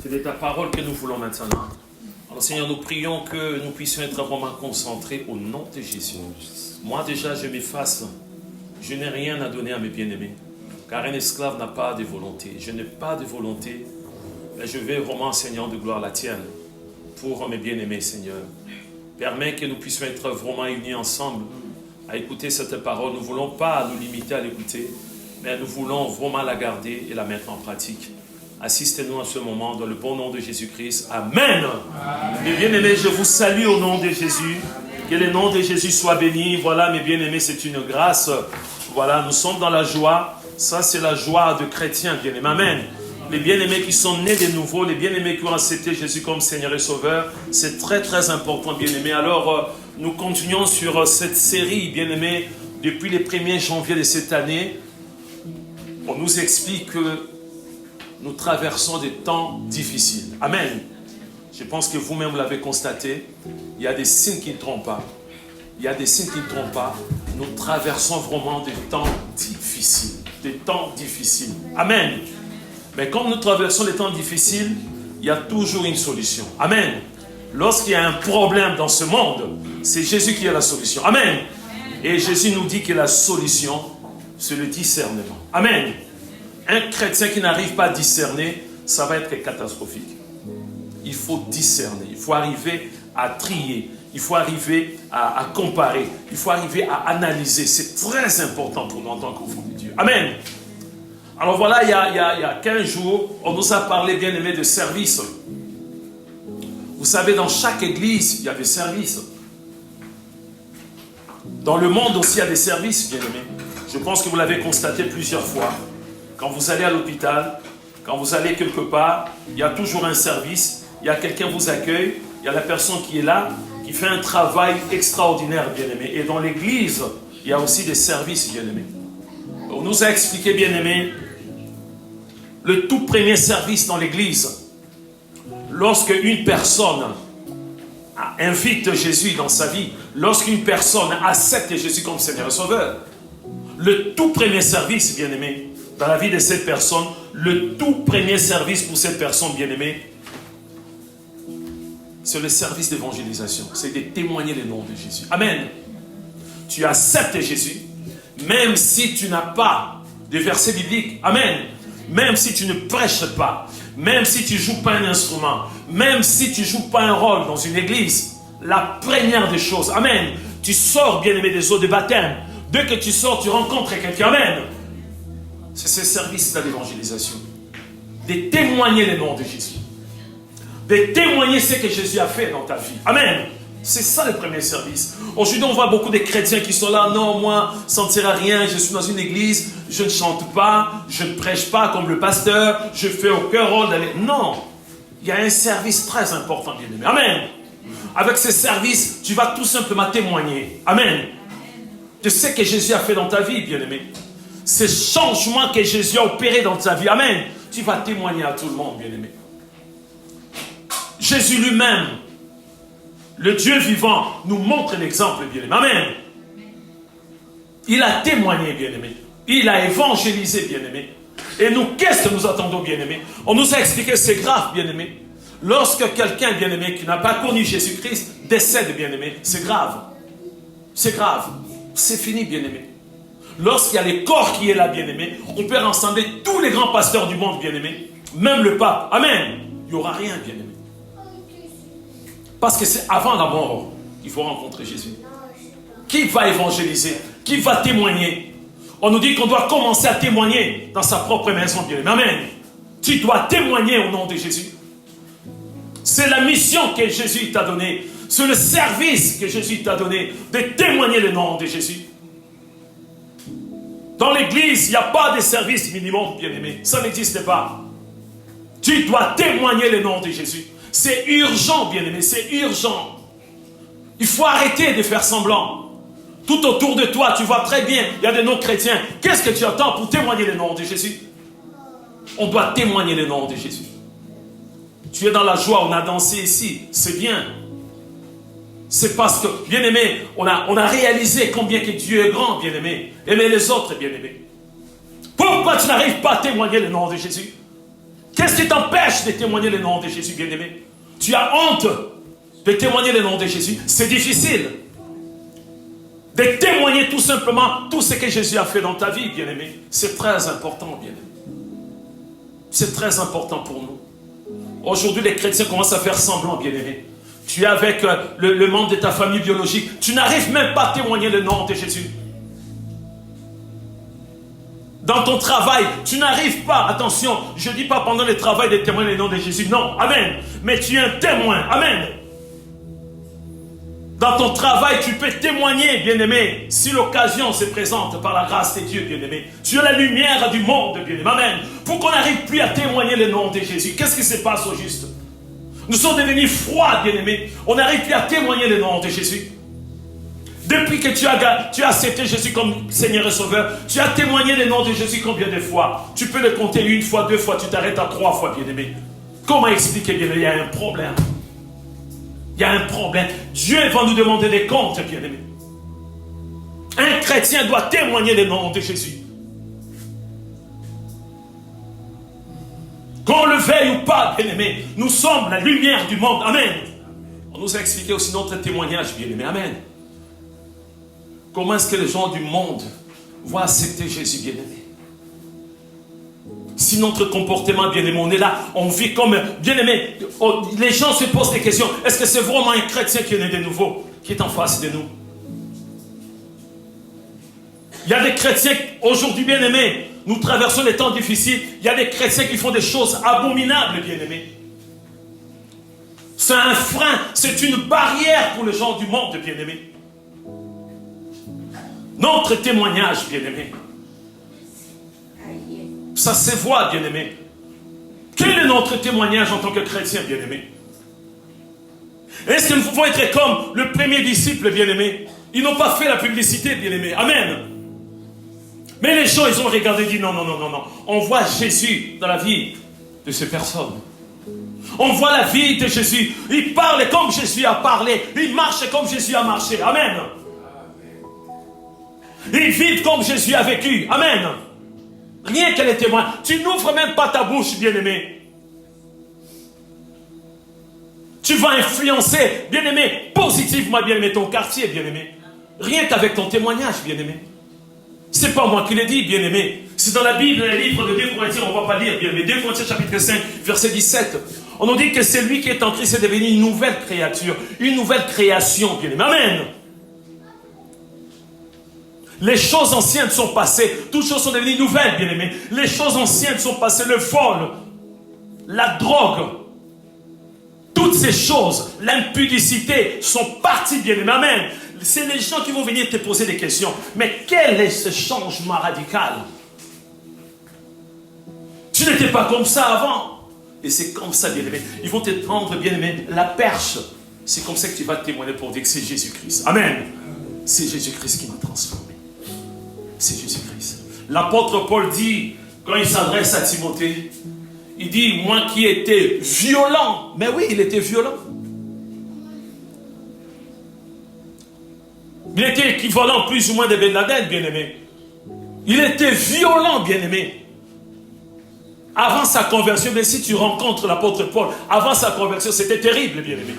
C'est de ta parole que nous voulons maintenant. Alors Seigneur, nous prions que nous puissions être vraiment concentrés au nom de Jésus. Moi déjà, je m'efface. Je n'ai rien à donner à mes bien-aimés. Car un esclave n'a pas de volonté. Je n'ai pas de volonté. Mais je vais vraiment, Seigneur, de gloire la tienne. Pour mes bien-aimés, Seigneur. Permets que nous puissions être vraiment unis ensemble à écouter cette parole. Nous ne voulons pas nous limiter à l'écouter, mais nous voulons vraiment la garder et la mettre en pratique. Assistez-nous à ce moment dans le bon nom de Jésus-Christ. Amen. Mes bien-aimés, je vous salue au nom de Jésus. Que le nom de Jésus soit béni. Voilà, mes bien-aimés, c'est une grâce. Voilà, nous sommes dans la joie. Ça, c'est la joie de chrétiens, bien-aimés. Amen. Les bien-aimés qui sont nés de nouveau, les bien-aimés qui ont accepté Jésus comme Seigneur et Sauveur, c'est très très important, bien-aimés. Alors, nous continuons sur cette série, bien-aimés, depuis les 1er janvier de cette année. On nous explique que nous traversons des temps difficiles. Amen. Je pense que vous-même l'avez constaté. Il y a des signes qui ne trompent pas. Il y a des signes qui ne trompent pas. Nous traversons vraiment des temps difficiles. Des temps difficiles. Amen. Mais comme nous traversons des temps difficiles, il y a toujours une solution. Amen. Lorsqu'il y a un problème dans ce monde, c'est Jésus qui a la solution. Amen. Et Jésus nous dit que la solution, c'est le discernement. Amen. Un chrétien qui n'arrive pas à discerner, ça va être catastrophique. Il faut discerner. Il faut arriver à trier. Il faut arriver à comparer. Il faut arriver à analyser. C'est très important pour nous en tant qu'enfants de Dieu. Amen. Alors voilà, il y a 15 jours, on nous a parlé, bien aimé, de service. Vous savez, dans chaque église, il y a des services. Dans le monde aussi, il y a des services, bien aimé. Je pense que vous l'avez constaté plusieurs fois. Quand vous allez à l'hôpital, quand vous allez quelque part, il y a toujours un service. Il y a quelqu'un qui vous accueille. Il y a la personne qui est là, qui fait un travail extraordinaire, bien aimé. Et dans l'église, il y a aussi des services, bien aimé. On nous a expliqué, bien aimé, le tout premier service dans l'église, lorsque une personne invite Jésus dans sa vie, lorsqu'une personne accepte Jésus comme Seigneur et Sauveur, le tout premier service, bien aimé, dans la vie de cette personne, le tout premier service pour cette personne, bien aimée, c'est le service d'évangélisation. C'est de témoigner le nom de Jésus. Amen. Tu acceptes Jésus, même si tu n'as pas de verset biblique. Amen. Même si tu ne prêches pas, même si tu ne joues pas un instrument, même si tu ne joues pas un rôle dans une église, la première des choses, amen, tu sors, bien-aimé, des eaux de baptême. Dès que tu sors, tu rencontres quelqu'un, amen. C'est ce service-là d'évangélisation. De témoigner le nom de Jésus. De témoigner ce que Jésus a fait dans ta vie. Amen. C'est ça le premier service. Aujourd'hui, on voit beaucoup de chrétiens qui sont là. Non, moi, ça ne sert à rien. Je suis dans une église. Je ne chante pas. Je ne prêche pas comme le pasteur. Je fais aucun rôle d'aller. Non. Il y a un service très important, bien-aimé. Amen. Avec ce service, tu vas tout simplement témoigner. Amen. De ce que Jésus a fait dans ta vie, bien-aimé. Ce changement que Jésus a opéré dans ta vie. Amen. Tu vas témoigner à tout le monde, bien-aimé. Jésus lui-même, le Dieu vivant, nous montre l'exemple, bien-aimé. Amen. Il a témoigné, bien-aimé. Il a évangélisé, bien-aimé. Et nous, qu'est-ce que nous attendons, bien-aimé? On nous a expliqué, c'est grave, bien-aimé. Lorsque quelqu'un, bien-aimé, qui n'a pas connu Jésus-Christ, décède, bien-aimé, c'est grave. C'est grave. C'est fini, bien-aimé. Lorsqu'il y a les corps qui est là, bien-aimé, on peut rassembler tous les grands pasteurs du monde, bien-aimé. Même le pape. Amen. Il n'y aura rien, bien-aimé. Parce que c'est avant la mort qu'il faut rencontrer Jésus. Qui va évangéliser? Qui va témoigner? On nous dit qu'on doit commencer à témoigner dans sa propre maison, bien-aimé. Amen. Tu dois témoigner au nom de Jésus. C'est la mission que Jésus t'a donnée. C'est le service que Jésus t'a donné de témoigner le nom de Jésus. Dans l'église, il n'y a pas de service minimum, bien-aimé. Ça n'existe pas. Tu dois témoigner le nom de Jésus. C'est urgent, bien-aimé, c'est urgent. Il faut arrêter de faire semblant. Tout autour de toi, tu vois très bien, il y a des non-chrétiens. Qu'est-ce que tu attends pour témoigner le nom de Jésus? On doit témoigner le nom de Jésus. Tu es dans la joie, on a dansé ici, c'est bien. C'est parce que, bien-aimé, on a réalisé combien que Dieu est grand, bien-aimé. Aimer les autres, bien-aimé. Pourquoi tu n'arrives pas à témoigner le nom de Jésus? Qu'est-ce qui t'empêche de témoigner le nom de Jésus, bien-aimé? Tu as honte de témoigner le nom de Jésus. C'est difficile de témoigner tout simplement tout ce que Jésus a fait dans ta vie, bien-aimé. C'est très important, bien-aimé. C'est très important pour nous. Aujourd'hui, les chrétiens commencent à faire semblant, bien-aimé. Tu es avec le membre de ta famille biologique. Tu n'arrives même pas à témoigner le nom de Jésus. Dans ton travail, tu n'arrives pas, attention, je ne dis pas pendant le travail de témoigner le nom de Jésus, non, amen. Mais tu es un témoin, amen. Dans ton travail, tu peux témoigner, bien-aimé, si l'occasion se présente par la grâce de Dieu, bien-aimé. Tu es la lumière du monde, bien-aimé, amen. Pour qu'on n'arrive plus à témoigner le nom de Jésus, qu'est-ce qui se passe au juste? Nous sommes devenus froids, bien-aimés. On n'arrive plus à témoigner le nom de Jésus. Depuis que tu as accepté Jésus comme Seigneur et Sauveur, tu as témoigné le nom de Jésus combien de fois? Tu peux le compter 1 fois, 2 fois, tu t'arrêtes à 3 fois, bien-aimé. Comment expliquer, bien-aimé? Il y a un problème. Il y a un problème. Dieu va nous demander des comptes, bien-aimé. Un chrétien doit témoigner le nom de Jésus. Qu'on le veuille ou pas, bien-aimé, nous sommes la lumière du monde. Amen. On nous a expliqué aussi notre témoignage, bien-aimé. Amen. Comment est-ce que les gens du monde vont accepter Jésus, bien-aimé? Si notre comportement, bien-aimé, on est là, on vit comme, bien-aimé, les gens se posent des questions. Est-ce que c'est vraiment un chrétien qui est né de nouveau, qui est en face de nous? Il y a des chrétiens, aujourd'hui, bien-aimés, nous traversons des temps difficiles. Il y a des chrétiens qui font des choses abominables, bien-aimés. C'est un frein, c'est une barrière pour les gens du monde, bien-aimés. Notre témoignage, bien-aimé, ça se voit, bien-aimé. Quel est notre témoignage en tant que chrétien, bien-aimé? Est-ce que nous pouvons être comme le premier disciple, bien-aimé? Ils n'ont pas fait la publicité, bien-aimé. Amen. Mais les gens, ils ont regardé et dit non, non, non, non, non. On voit Jésus dans la vie de ces personnes. On voit la vie de Jésus. Il parle comme Jésus a parlé. Il marche comme Jésus a marché. Amen. Ils vivent comme Jésus a vécu. Amen. Rien que les témoins. Tu n'ouvres même pas ta bouche, bien-aimé. Tu vas influencer, bien-aimé, positivement, bien-aimé, ton quartier, bien-aimé. Rien qu'avec ton témoignage, bien-aimé. C'est pas moi qui l'ai dit, bien-aimé. C'est dans la Bible, dans le livre de 2 Corinthiens, on ne va pas lire, bien-aimé. 2 Corinthiens, chapitre 5, verset 17. On nous dit que c'est lui qui est en Christ est devenu une nouvelle créature. Une nouvelle création, bien-aimé. Amen. Les choses anciennes sont passées. Toutes choses sont devenues nouvelles, bien-aimés. Les choses anciennes sont passées. Le vol, la drogue, toutes ces choses, l'impudicité sont parties, bien-aimés. Amen. C'est les gens qui vont venir te poser des questions. Mais quel est ce changement radical? Tu n'étais pas comme ça avant. Et c'est comme ça, bien-aimé. Ils vont te prendre, bien-aimé, la perche. C'est comme ça que tu vas témoigner pour dire que c'est Jésus-Christ. Amen. C'est Jésus-Christ qui m'a transformé. C'est Jésus-Christ. L'apôtre Paul dit, quand il s'adresse à Timothée, il dit, moi qui étais violent. Mais oui, il était violent. Il était équivalent plus ou moins de Ben Laden, bien-aimé. Il était violent, bien-aimé. Avant sa conversion, mais si tu rencontres l'apôtre Paul, avant sa conversion, c'était terrible, bien-aimé.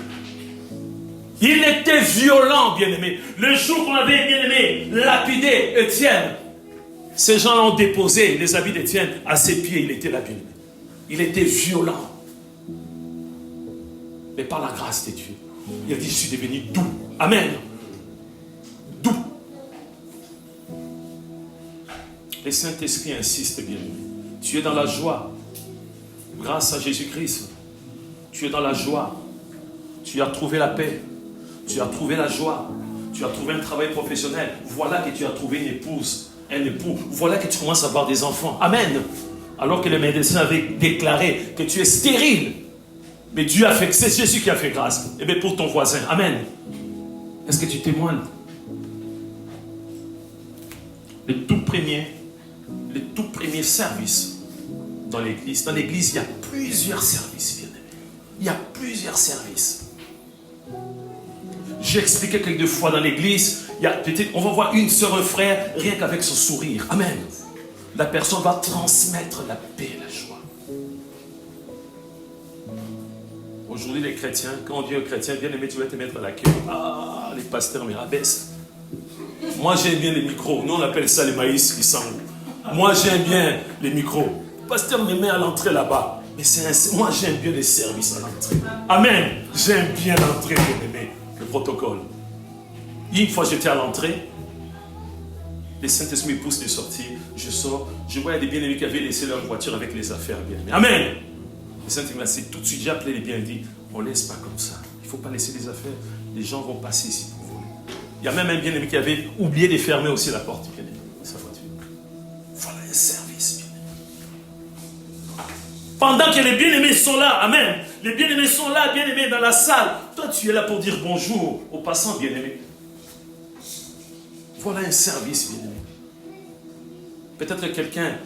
Il était violent, bien-aimé. Le jour qu'on avait, bien-aimé, lapidé Étienne, ces gens ont déposé les habits d'Étienne à ses pieds. Il était là, bien-aimé. Il était violent. Mais par la grâce de Dieu, il a dit, je suis devenu doux. Amen. Doux. Le Saint-Esprit insiste, bien-aimé. Tu es dans la joie. Grâce à Jésus-Christ. Tu es dans la joie. Tu as trouvé la paix. Tu as trouvé la joie. Tu as trouvé un travail professionnel. Voilà que tu as trouvé une épouse, un époux. Voilà que tu commences à avoir des enfants. Amen. Alors que le médecin avait déclaré que tu es stérile. Mais Dieu a fait, c'est Jésus qui a fait grâce. Et bien pour ton voisin. Amen. Est-ce que tu témoignes? Le tout premier service dans l'église. Dans l'église, il y a plusieurs services, bien aimé. Il y a plusieurs services. J'ai expliqué quelques fois dans l'église, on va voir une sœur, un frère, rien qu'avec son sourire. Amen. La personne va transmettre la paix et la joie. Aujourd'hui, les chrétiens, quand on dit aux chrétiens, bien aimé, tu vas te mettre à la queue. Ah, les pasteurs me rabaissent. Moi, j'aime bien les micros. Nous, on appelle ça les maïs qui s'en. Moi, j'aime bien les micros. Le pasteur me met à l'entrée là-bas. Mais moi, j'aime bien les services à l'entrée. Amen. J'aime bien l'entrée, bien aimé. Le protocole. Une fois, j'étais à l'entrée. Le Saint-Esprit me pousse de sortir. Je sors. Je vois des bien-aimés qui avaient laissé leur voiture avec les affaires bien aimés. Amen. Le Saint-Esprit m'a dit tout de suite. J'ai appelé les bien-aimés. Dit, on ne laisse pas comme ça. Il ne faut pas laisser les affaires. Les gens vont passer ici pour voler. Il y a même un bien-aimé qui avait oublié de fermer aussi la porte. Bien-aimé, sa voiture. Voilà un service, bien-aimé. Pendant que les bien-aimés sont là, amen. Les bien-aimés sont là, bien-aimés dans la salle. Toi, tu es là pour dire bonjour aux passants, bien-aimés. Voilà un service, bien-aimé. Peut-être que quelqu'un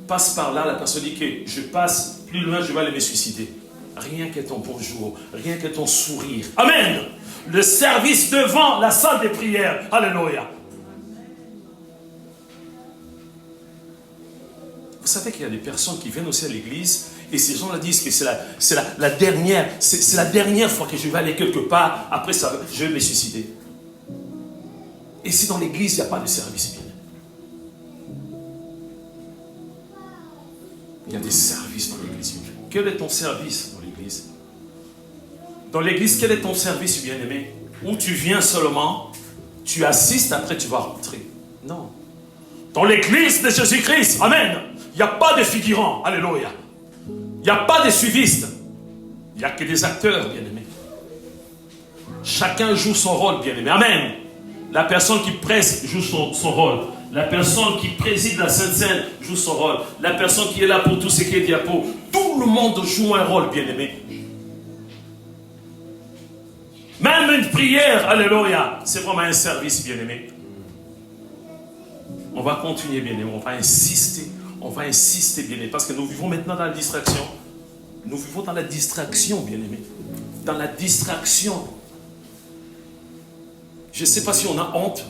passe par là, la personne dit que je passe plus loin, je vais aller me suicider. Rien que ton bonjour, rien que ton sourire. Amen. Le service devant la salle des prières. Alléluia. Vous savez qu'il y a des personnes qui viennent aussi à l'église et ces gens-là disent que c'est la dernière fois que je vais aller quelque part. Après ça, je vais me suicider. Et si dans l'église, il n'y a pas de service bien. Il y a des services dans l'église. Quel est ton service dans l'église? Dans l'église, quel est ton service, bien-aimé? Où tu viens seulement, tu assistes, après tu vas rentrer. Non. Dans l'église de Jésus-Christ, amen, il n'y a pas de figurants, alléluia. Il n'y a pas de suivistes. Il n'y a que des acteurs, bien-aimés. Chacun joue son rôle, bien-aimé. Amen. La personne qui presse joue son rôle. La personne qui préside la Sainte Seine joue son rôle. La personne qui est là pour tout ce qui est diapo. Tout le monde joue un rôle, bien-aimé. Même une prière, alléluia, c'est vraiment un service, bien-aimé. On va continuer, bien-aimé. On va insister, bien-aimé. Parce que nous vivons maintenant dans la distraction. Nous vivons dans la distraction, bien-aimé. Dans la distraction. Je ne sais pas si on a honte.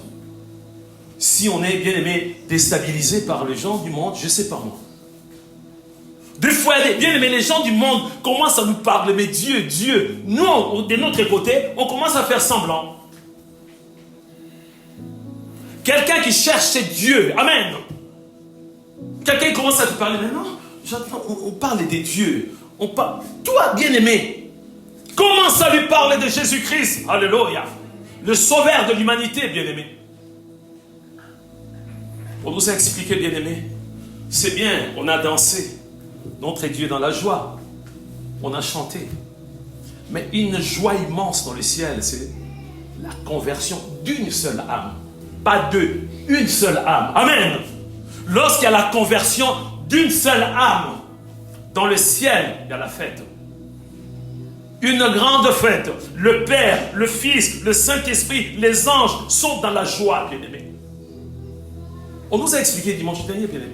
Si on est, bien-aimé, déstabilisé par les gens du monde, je ne sais pas moi. Des fois, bien aimé, les gens du monde commencent à nous parler, mais Dieu, nous, de notre côté, on commence à faire semblant. Quelqu'un qui cherche Dieu, amen. Quelqu'un commence à te parler, mais non, j'entends, on parle des dieux. Toi, bien aimé, commence à lui parler de Jésus-Christ, alléluia, le sauveur de l'humanité, bien aimé. On nous a expliqué, bien aimé, c'est bien, on a dansé. Notre Dieu dans la joie. On a chanté. Mais une joie immense dans le ciel, c'est la conversion d'une seule âme. Pas deux, une seule âme. Amen. Lorsqu'il y a la conversion d'une seule âme, dans le ciel, il y a la fête. Une grande fête. Le Père, le Fils, le Saint-Esprit, les anges sont dans la joie, bien-aimés. On nous a expliqué dimanche dernier, bien-aimés.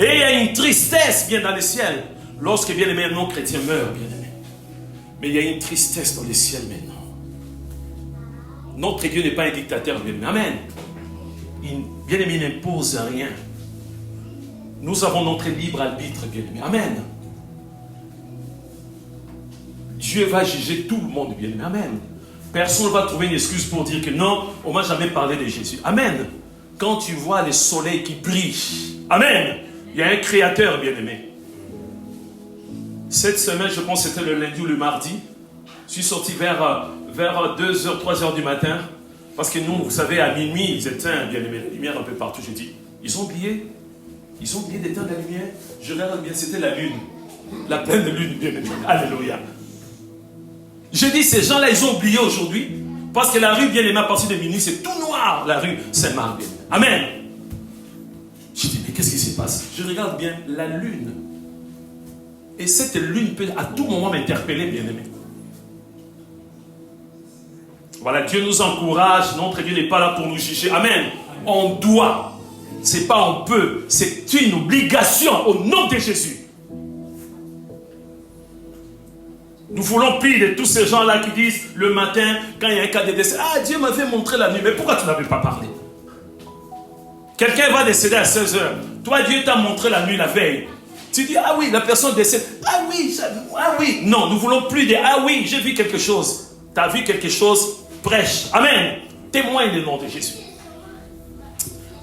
Et il y a une tristesse bien dans le ciel lorsque bien aimé un non-chrétien meurt, bien aimé. Mais il y a une tristesse dans le ciel maintenant. Notre Dieu n'est pas un dictateur, bien aimé. Amen. Bien aimé, il n'impose rien. Nous avons notre libre arbitre, bien aimé. Amen. Dieu va juger tout le monde, bien aimé. Amen. Personne ne va trouver une excuse pour dire que non, on ne m'a jamais parlé de Jésus. Amen. Quand tu vois le soleil qui brille, amen. Il y a un créateur, bien-aimé. Cette semaine, je pense que c'était le lundi ou le mardi. Je suis sorti vers 2h, 3h du matin. Parce que nous, vous savez, à minuit, ils éteignent, bien-aimé, la lumière un peu partout. J'ai dit, ils ont oublié d'éteindre la lumière. Je regarde bien, c'était la lune. La pleine lune, bien-aimé. Alléluia. J'ai dit, ces gens-là, ils ont oublié aujourd'hui. Parce que la rue, bien-aimé, à partir de minuit, c'est tout noir, la rue Saint-Marc. Amen. Je dis, mais qu'est-ce qui se passe? Je regarde bien la lune. Et cette lune peut à tout moment m'interpeller, bien-aimé. Voilà, Dieu nous encourage. Notre Dieu n'est pas là pour nous juger. Amen. On doit. C'est pas on peut. C'est une obligation au nom de Jésus. Nous voulons pire de tous ces gens-là qui disent le matin, quand il y a un cas de décès, ah, Dieu m'avait montré la nuit. Mais pourquoi tu n'avais pas parlé? Quelqu'un va décéder à 16h. Toi, Dieu t'a montré la nuit, la veille. Tu dis, ah oui, la personne décède. Ah oui, ah oui. Non, nous ne voulons plus dire, ah oui, j'ai vu quelque chose. Tu as vu quelque chose, prêche. Amen. Témoigne le nom de Jésus.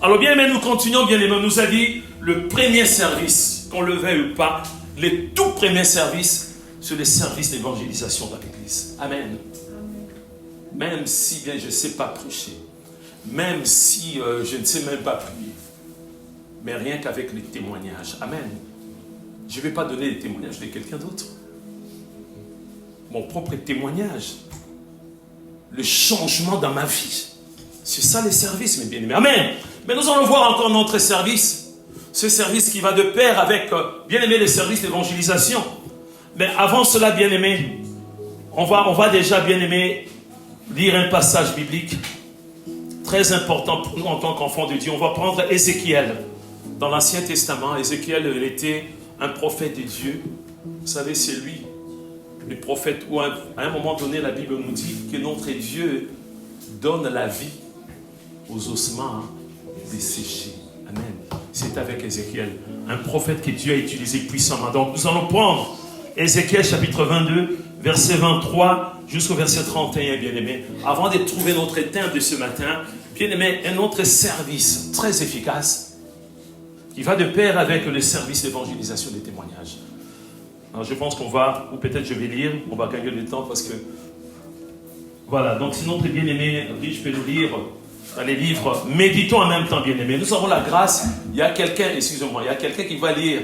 Alors bien aimé, nous continuons, bien aimé. On nous a dit, le premier service, qu'on le veuille ou pas, les tout premiers services, c'est le service d'évangélisation dans l'Église. Amen. Même si bien, je ne sais pas prêcher, même si je ne sais même pas prier, mais rien qu'avec les témoignages. Amen. Je ne vais pas donner les témoignages de quelqu'un d'autre. Mon propre témoignage. Le changement dans ma vie. C'est ça les services, mes bien-aimés. Amen. Mais nous allons voir encore notre service. Ce service qui va de pair avec, bien-aimés, les services d'évangélisation. Mais avant cela, bien-aimés, on va déjà, bien-aimés, lire un passage biblique très important pour nous en tant qu'enfants de Dieu. On va prendre Ézéchiel. Dans l'Ancien Testament, Ézéchiel, il était un prophète de Dieu. Vous savez, c'est lui, le prophète, où à un moment donné, la Bible nous dit que notre Dieu donne la vie aux ossements desséchés. Amen. C'est avec Ézéchiel, un prophète que Dieu a utilisé puissamment. Donc, nous allons prendre Ézéchiel chapitre 22, verset 23 jusqu'au verset 31, bien-aimé. Avant de trouver notre thème de ce matin, bien-aimé, un autre service très efficace qui va de pair avec le service d'évangélisation des témoignages. Alors, je pense qu'on va, ou peut-être je vais lire, on va gagner le temps parce que, voilà, donc c'est notre bien-aimé, je peux nous lire dans les livres, méditons en même temps, bien-aimé. Nous avons la grâce, il y a quelqu'un, excusez-moi, il y a quelqu'un qui va lire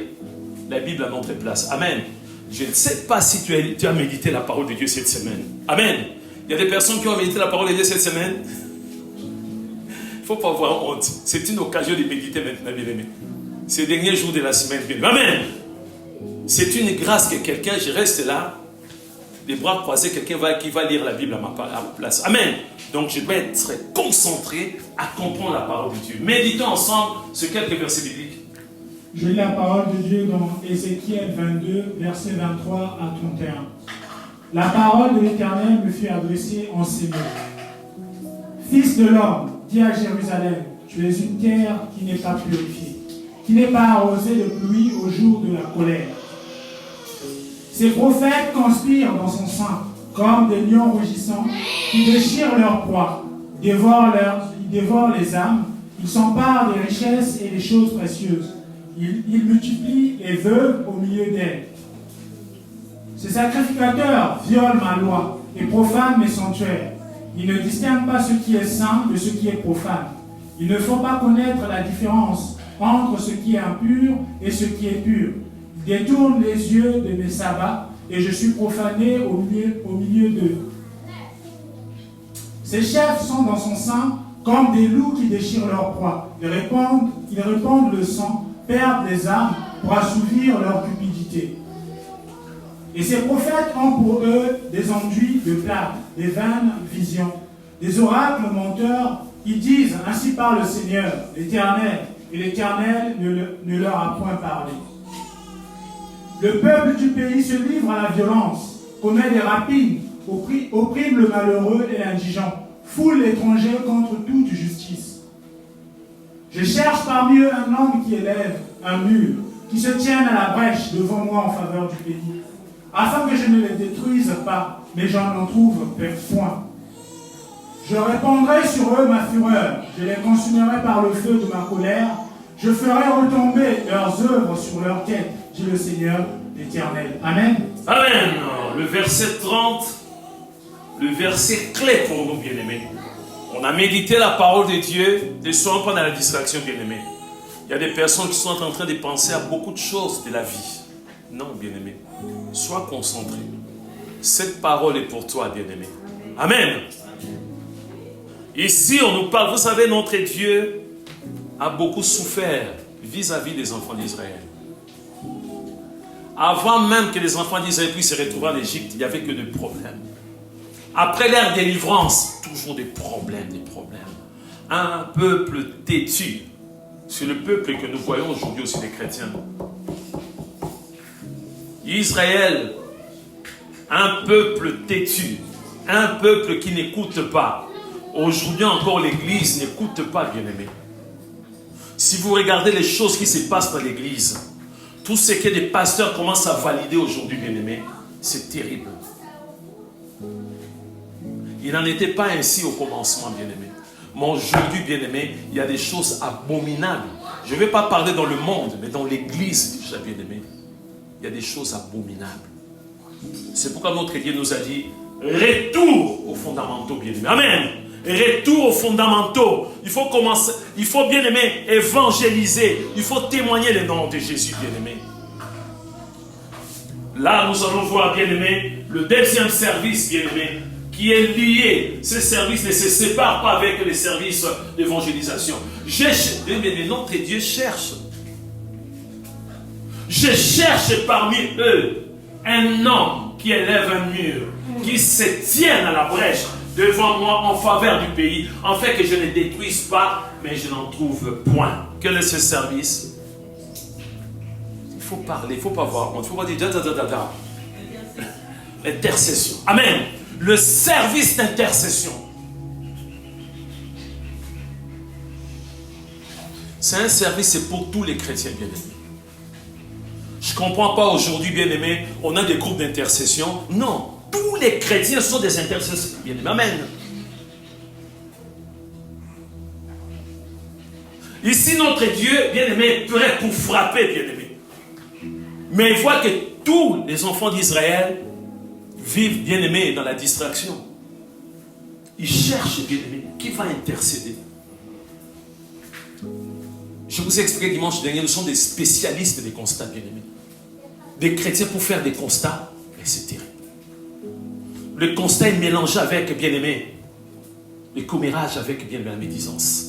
la Bible à notre place. Amen. Je ne sais pas si tu as médité la parole de Dieu cette semaine. Amen. Il y a des personnes qui ont médité la parole de Dieu cette semaine. Il ne faut pas avoir honte. C'est une occasion de méditer maintenant, bien-aimé. C'est le dernier jour de la semaine, bien-aimé. Amen. C'est une grâce que quelqu'un, je reste là, les bras croisés, quelqu'un qui va lire la Bible à ma place. Amen. Donc je dois être concentré à comprendre la parole de Dieu. Méditons ensemble sur quelques versets bibliques. Je lis la parole de Dieu dans Ézéchiel 22, versets 23 à 31. La parole de l'Éternel me fut adressée en ces mots. Fils de l'homme, dis à Jérusalem, tu es une terre qui n'est pas purifiée, qui n'est pas arrosée de pluie au jour de la colère. Ces prophètes conspirent dans son sein, comme des lions rugissants, qui déchirent leur proie, ils dévorent les âmes, ils s'emparent des richesses et des choses précieuses. Ils multiplient les veuves au milieu d'elles. Ces sacrificateurs violent ma loi et profanent mes sanctuaires. Ils ne distinguent pas ce qui est saint de ce qui est profane. Ils ne font pas connaître la différence entre ce qui est impur et ce qui est pur. Ils détournent les yeux de mes sabbats et je suis profané au milieu d'eux. Ses chefs sont dans son sein comme des loups qui déchirent leur proie. Ils répandent le sang, perdent les âmes pour assouvir leur cupidité. Et ces prophètes ont pour eux des enduits de plate, des vaines visions, des oracles menteurs. Ils disent, ainsi parle le Seigneur, l'Éternel, et l'Éternel ne leur a point parlé. Le peuple du pays se livre à la violence, commet des rapines, opprime le malheureux et l'indigent, foule l'étranger contre toute justice. Je cherche parmi eux un homme qui élève un mur, qui se tienne à la brèche devant moi en faveur du pays, afin que je ne les détruise pas, mais j'en trouve point. Je répandrai sur eux ma fureur, je les consumerai par le feu de ma colère, je ferai retomber leurs œuvres sur leur tête, dit le Seigneur l'Éternel. Amen. Amen. Le verset 30, le verset clé pour nous, bien-aimés. On a médité la parole de Dieu, ne soyons pas dans la distraction, bien-aimés. Il y a des personnes qui sont en train de penser à beaucoup de choses de la vie. Non, bien-aimé. Sois concentré. Cette parole est pour toi, bien-aimé. Amen. Ici, on nous parle, vous savez, notre Dieu a beaucoup souffert vis-à-vis des enfants d'Israël. Avant même que les enfants d'Israël puissent se retrouver en Égypte, il n'y avait que des problèmes. Après leur délivrance, toujours des problèmes. Un peuple têtu. C'est le peuple que nous voyons aujourd'hui aussi, les chrétiens. Israël, un peuple têtu, un peuple qui n'écoute pas. Aujourd'hui encore, l'Église n'écoute pas, bien-aimés. Si vous regardez les choses qui se passent dans l'Église, Tout ce que des pasteurs commencent à valider aujourd'hui, bien-aimés, c'est terrible. Il n'en était pas ainsi au commencement, bien-aimés. Mais aujourd'hui, bien-aimés, il y a des choses abominables. Je ne vais pas parler dans le monde, mais dans l'église, déjà, bien-aimés, il y a des choses abominables. C'est pourquoi notre Dieu nous a dit, retour aux fondamentaux, bien-aimés. Amen. Retour aux fondamentaux. Il faut commencer, il faut, bien-aimés, évangéliser. Il faut témoigner le nom de Jésus, bien-aimés. Là, nous allons voir, bien-aimés, le deuxième service, bien-aimés, qui est lié. Ce service ne se sépare pas avec les services d'évangélisation. Mais notre Dieu cherche. Je cherche parmi eux un homme qui élève un mur, qui se tienne à la brèche devant moi en faveur du pays, en fait que je ne détruise pas, mais je n'en trouve point. Quel est ce service? Il faut parler, il ne faut pas voir. Il ne faut pas dire intercession. Amen. Le service d'intercession. C'est un service, c'est pour tous les chrétiens, bien-aimés. Je ne comprends pas aujourd'hui, bien-aimés, on a des groupes d'intercession. Non, tous les chrétiens sont des intercesseurs, bien-aimés. Amen. Ici, notre Dieu, bien-aimé, est prêt pour frapper, bien-aimé. Mais il voit que tous les enfants d'Israël vivent, bien-aimés, dans la distraction. Ils cherchent, bien-aimés, qui va intercéder. Je vous ai expliqué dimanche dernier, nous sommes des spécialistes des constats, bien-aimés. Des chrétiens pour faire des constats, mais c'est terrible. Le constat est mélangé avec, bien-aimés, le commérage avec, bien-aimés, la médisance.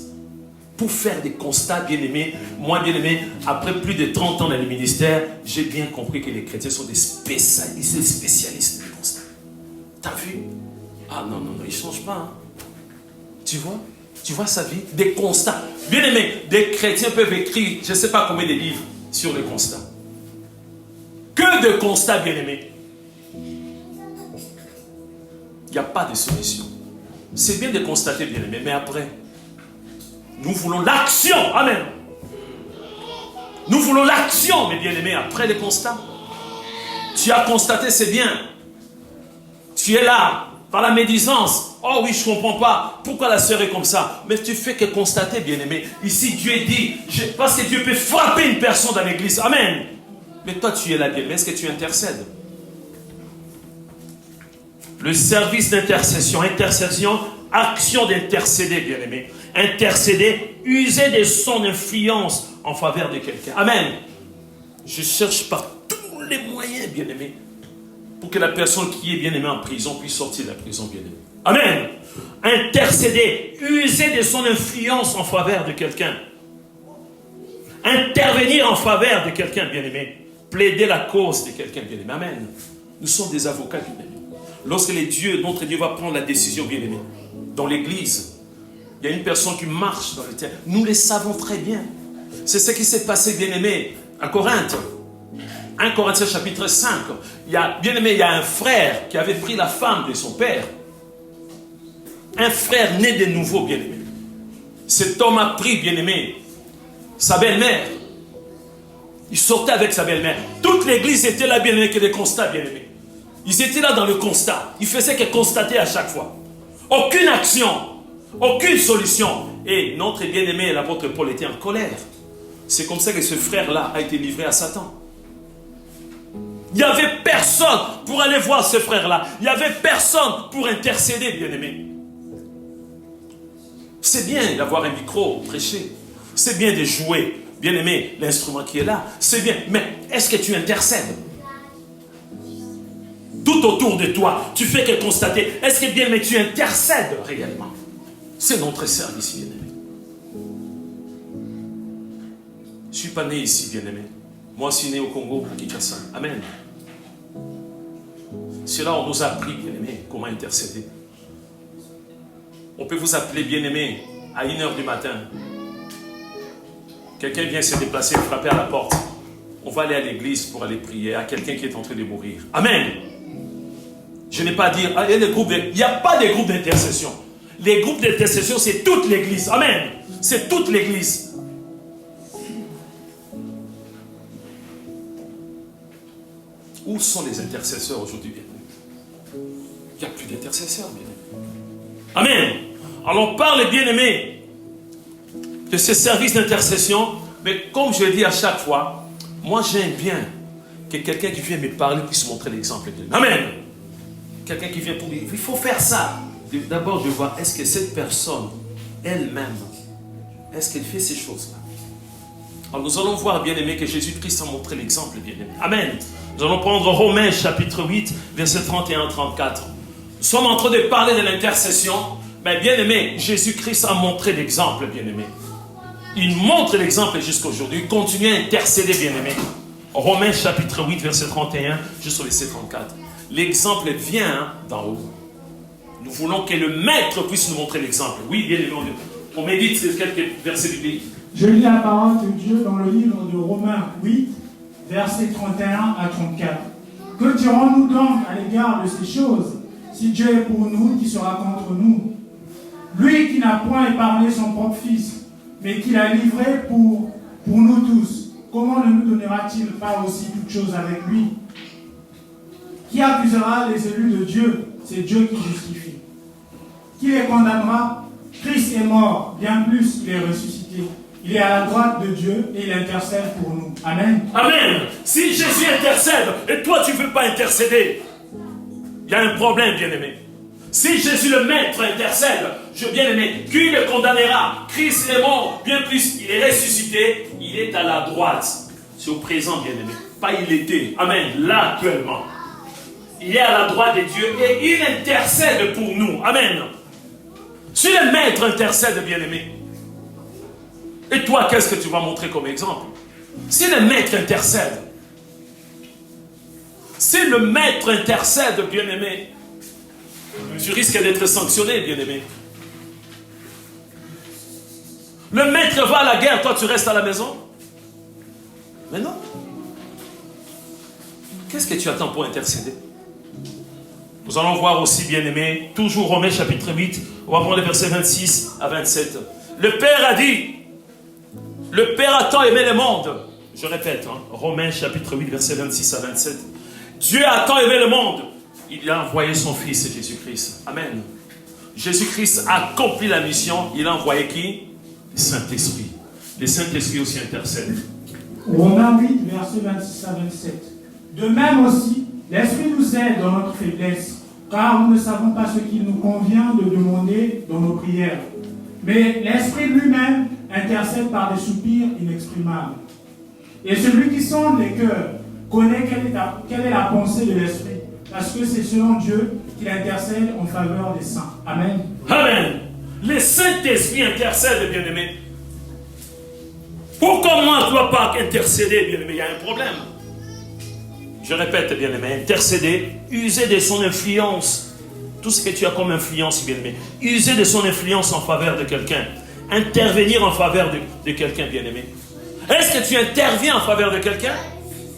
Pour faire des constats, bien-aimés, moi, bien-aimé, après plus de 30 ans dans le ministère, j'ai bien compris que les chrétiens sont des spécialistes des constats. T'as vu? Ah non, ils ne changent pas. Hein. Tu vois sa vie? Des constats. Bien-aimé, des chrétiens peuvent écrire, je ne sais pas combien de livres sur les constats. Que de constats, bien-aimés. Il n'y a pas de solution. C'est bien de constater, bien-aimé, mais après, nous voulons l'action. Amen. Nous voulons l'action, mes bien-aimés, après les constats. Tu as constaté, c'est bien. Tu es là, par la médisance. Oh oui, je ne comprends pas. Pourquoi la sœur est comme ça? Mais tu fais que constater, bien-aimé. Ici, Dieu dit, parce que Dieu peut frapper une personne dans l'église. Amen. Mais toi, tu es là, bien-aimé. Est-ce que tu intercèdes? Le service d'intercession. Intercession, action d'intercéder, bien-aimé. Intercéder, user de son influence en faveur de quelqu'un. Amen. Je cherche par tous les moyens, bien-aimé, pour que la personne qui est bien-aimée en prison puisse sortir de la prison, bien-aimé. Amen. Intercéder, user de son influence en faveur de quelqu'un. Intervenir en faveur de quelqu'un, bien-aimé. Plaider la cause de quelqu'un, bien-aimé. Amen. Nous sommes des avocats, bien-aimés. Lorsque notre Dieu va prendre la décision, bien-aimé, dans l'église, il y a une personne qui marche dans le terrain. Nous le savons très bien. C'est ce qui s'est passé, bien-aimé, à Corinthe. 1 Corinthiens chapitre 5. Bien-aimé, il y a un frère qui avait pris la femme de son père. Un frère né de nouveau, bien-aimé. Cet homme a pris, bien-aimé, sa belle-mère. Il sortait avec sa belle-mère. Toute l'église était là, bien-aimé, que des constats, bien-aimé. Ils étaient là dans le constat. Ils faisaient que constater à chaque fois. Aucune action. Aucune solution. Et notre bien-aimé, l'apôtre Paul, était en colère. C'est comme ça que ce frère-là a été livré à Satan. Il n'y avait personne pour aller voir ce frère-là. Il n'y avait personne pour intercéder, bien-aimé. C'est bien d'avoir un micro, prêcher. C'est bien de jouer, bien-aimé, l'instrument qui est là. C'est bien. Mais est-ce que tu intercèdes? Tout autour de toi, tu fais que constater. Est-ce que, bien-aimé, tu intercèdes réellement? C'est notre service, bien-aimé. Je ne suis pas né ici, bien-aimé. Moi, je suis né au Congo, à Kinshasa. Amen. C'est là où on nous a appris, bien-aimé, comment intercéder. On peut vous appeler, bien-aimé, à 1h du matin. Quelqu'un vient se déplacer, frapper à la porte. On va aller à l'église pour aller prier à quelqu'un qui est en train de mourir. Amen. Je n'ai pas à dire, il n'y a pas de groupes d'intercession. Les groupes d'intercession, c'est toute l'église. Amen. C'est toute l'église. sont les intercesseurs aujourd'hui, bien-aimés? Il n'y a plus d'intercesseurs, bien-aimés. Amen. Alors on parle, bien-aimés, de ces services d'intercession, mais comme je le dis à chaque fois, moi j'aime bien que quelqu'un qui vient me parler puisse montrer l'exemple. Amen. Quelqu'un qui vient pour dire, il faut faire ça. D'abord de voir, est-ce que cette personne, elle-même, est-ce qu'elle fait ces choses-là? Alors nous allons voir, bien-aimés, que Jésus-Christ a montré l'exemple, bien-aimés. Amen. Nous allons prendre Romains chapitre 8, versets 31-34. Nous sommes en train de parler de l'intercession. Mais bien-aimés, Jésus-Christ a montré l'exemple, bien-aimés. Il montre l'exemple jusqu'à aujourd'hui. Il continue à intercéder, bien-aimés. Romains chapitre 8, verset 31, jusqu'au verset 34. L'exemple vient d'en haut. Nous voulons que le maître puisse nous montrer l'exemple. Oui, bien-aimés, on médite sur quelques versets bibliques. Je lis la parole de Dieu dans le livre de Romains 8, versets 31 à 34. Que dirons-nous donc à l'égard de ces choses? Si Dieu est pour nous, qui sera contre nous? Lui qui n'a point épargné son propre Fils, mais qui l'a livré pour nous tous, comment ne nous donnera-t-il pas aussi toutes choses avec lui? Qui accusera les élus de Dieu? C'est Dieu qui justifie. Qui les condamnera? Christ est mort, bien plus il est ressuscité. Il est à la droite de Dieu et il intercède pour nous. Amen. Amen. Si Jésus intercède et toi tu ne veux pas intercéder, il y a un problème, bien-aimé. Si Jésus le Maître intercède, bien-aimé, qui le condamnera? Christ est mort, bien plus il est ressuscité, il est à la droite. C'est au présent, bien-aimé. Pas il était. Amen. Là, actuellement. Il est à la droite de Dieu et il intercède pour nous. Amen. Si le Maître intercède, bien-aimé, et toi, qu'est-ce que tu vas montrer comme exemple? Si le Maître intercède, bien-aimé, tu risques d'être sanctionné, bien-aimé. Le Maître va à la guerre, toi tu restes à la maison? Mais non. Qu'est-ce que tu attends pour intercéder? Nous allons voir aussi, bien-aimé, toujours Romains chapitre 8, on va voir les versets 26 à 27. Le Père a dit, le Père a tant aimé le monde. Je répète, Romains chapitre 8, versets 26 à 27. Dieu a tant aimé le monde. Il a envoyé son Fils Jésus-Christ. Amen. Jésus-Christ a accompli la mission. Il a envoyé qui? Le Saint-Esprit. Le Saint-Esprit aussi intercède. Romains 8, versets 26 à 27. De même aussi, l'Esprit nous aide dans notre faiblesse, car nous ne savons pas ce qu'il nous convient de demander dans nos prières. Mais l'Esprit lui-même intercède par des soupirs inexprimables. Et celui qui sonde les cœurs connaît quelle est la pensée de l'Esprit, parce que c'est selon Dieu qu'il intercède en faveur des saints. Amen. Amen. Le Saint-Esprit intercède, bien-aimé. Pourquoi moi je ne dois pas intercéder, bien-aimé? Il y a un problème. Je répète, bien-aimé, intercéder, user de son influence. Tout ce que tu as comme influence, bien-aimé. User de son influence en faveur de quelqu'un. Intervenir en faveur de quelqu'un, bien-aimé. Est-ce que tu interviens en faveur de quelqu'un?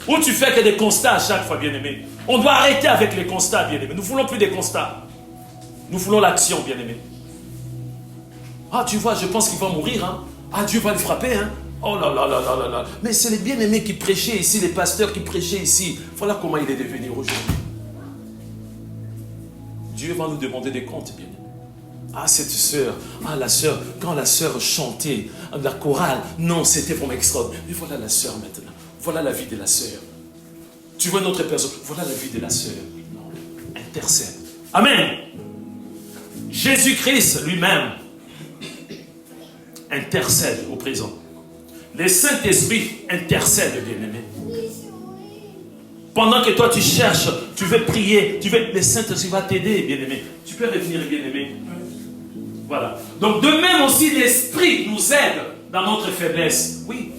Ou tu fais que des constats à chaque fois, bien-aimé? On doit arrêter avec les constats, bien-aimé. Nous ne voulons plus des constats. Nous voulons l'action, bien-aimé. Ah, tu vois, je pense qu'il va mourir. Hein? Ah, Dieu va le frapper. Hein? Oh là là là là là là. Mais c'est les bien-aimés qui prêchaient ici, les pasteurs qui prêchaient ici. Voilà comment il est devenu aujourd'hui. Dieu va nous demander des comptes, bien-aimés. Ah, cette sœur, ah la sœur, quand la sœur chantait, la chorale, non, c'était vraiment extraordinaire. Mais voilà la sœur maintenant. Voilà la vie de la sœur. Tu vois notre personne, voilà la vie de la sœur. Non, intercède. Amen. Jésus-Christ lui-même intercède au présent. Le Saint-Esprit intercède, bien-aimé. Pendant que toi tu cherches, tu veux prier, le Saint-Esprit va t'aider, bien-aimé. Tu peux revenir, bien-aimé. Voilà. Donc de même aussi l'Esprit nous aide dans notre faiblesse. Oui.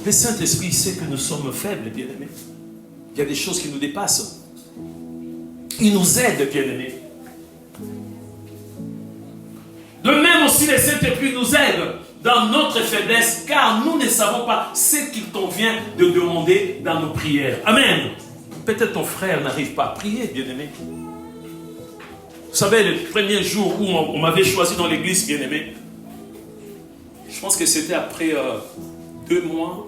Le Saint-Esprit sait que nous sommes faibles, bien-aimés. Il y a des choses qui nous dépassent. Il nous aide, bien-aimés. De même aussi le Saint-Esprit nous aide dans notre faiblesse, car nous ne savons pas ce qu'il convient de demander dans nos prières. Amen. Peut-être ton frère n'arrive pas à prier, bien-aimé. Vous savez, le premier jour où on m'avait choisi dans l'église, bien-aimé, je pense que c'était après 2 mois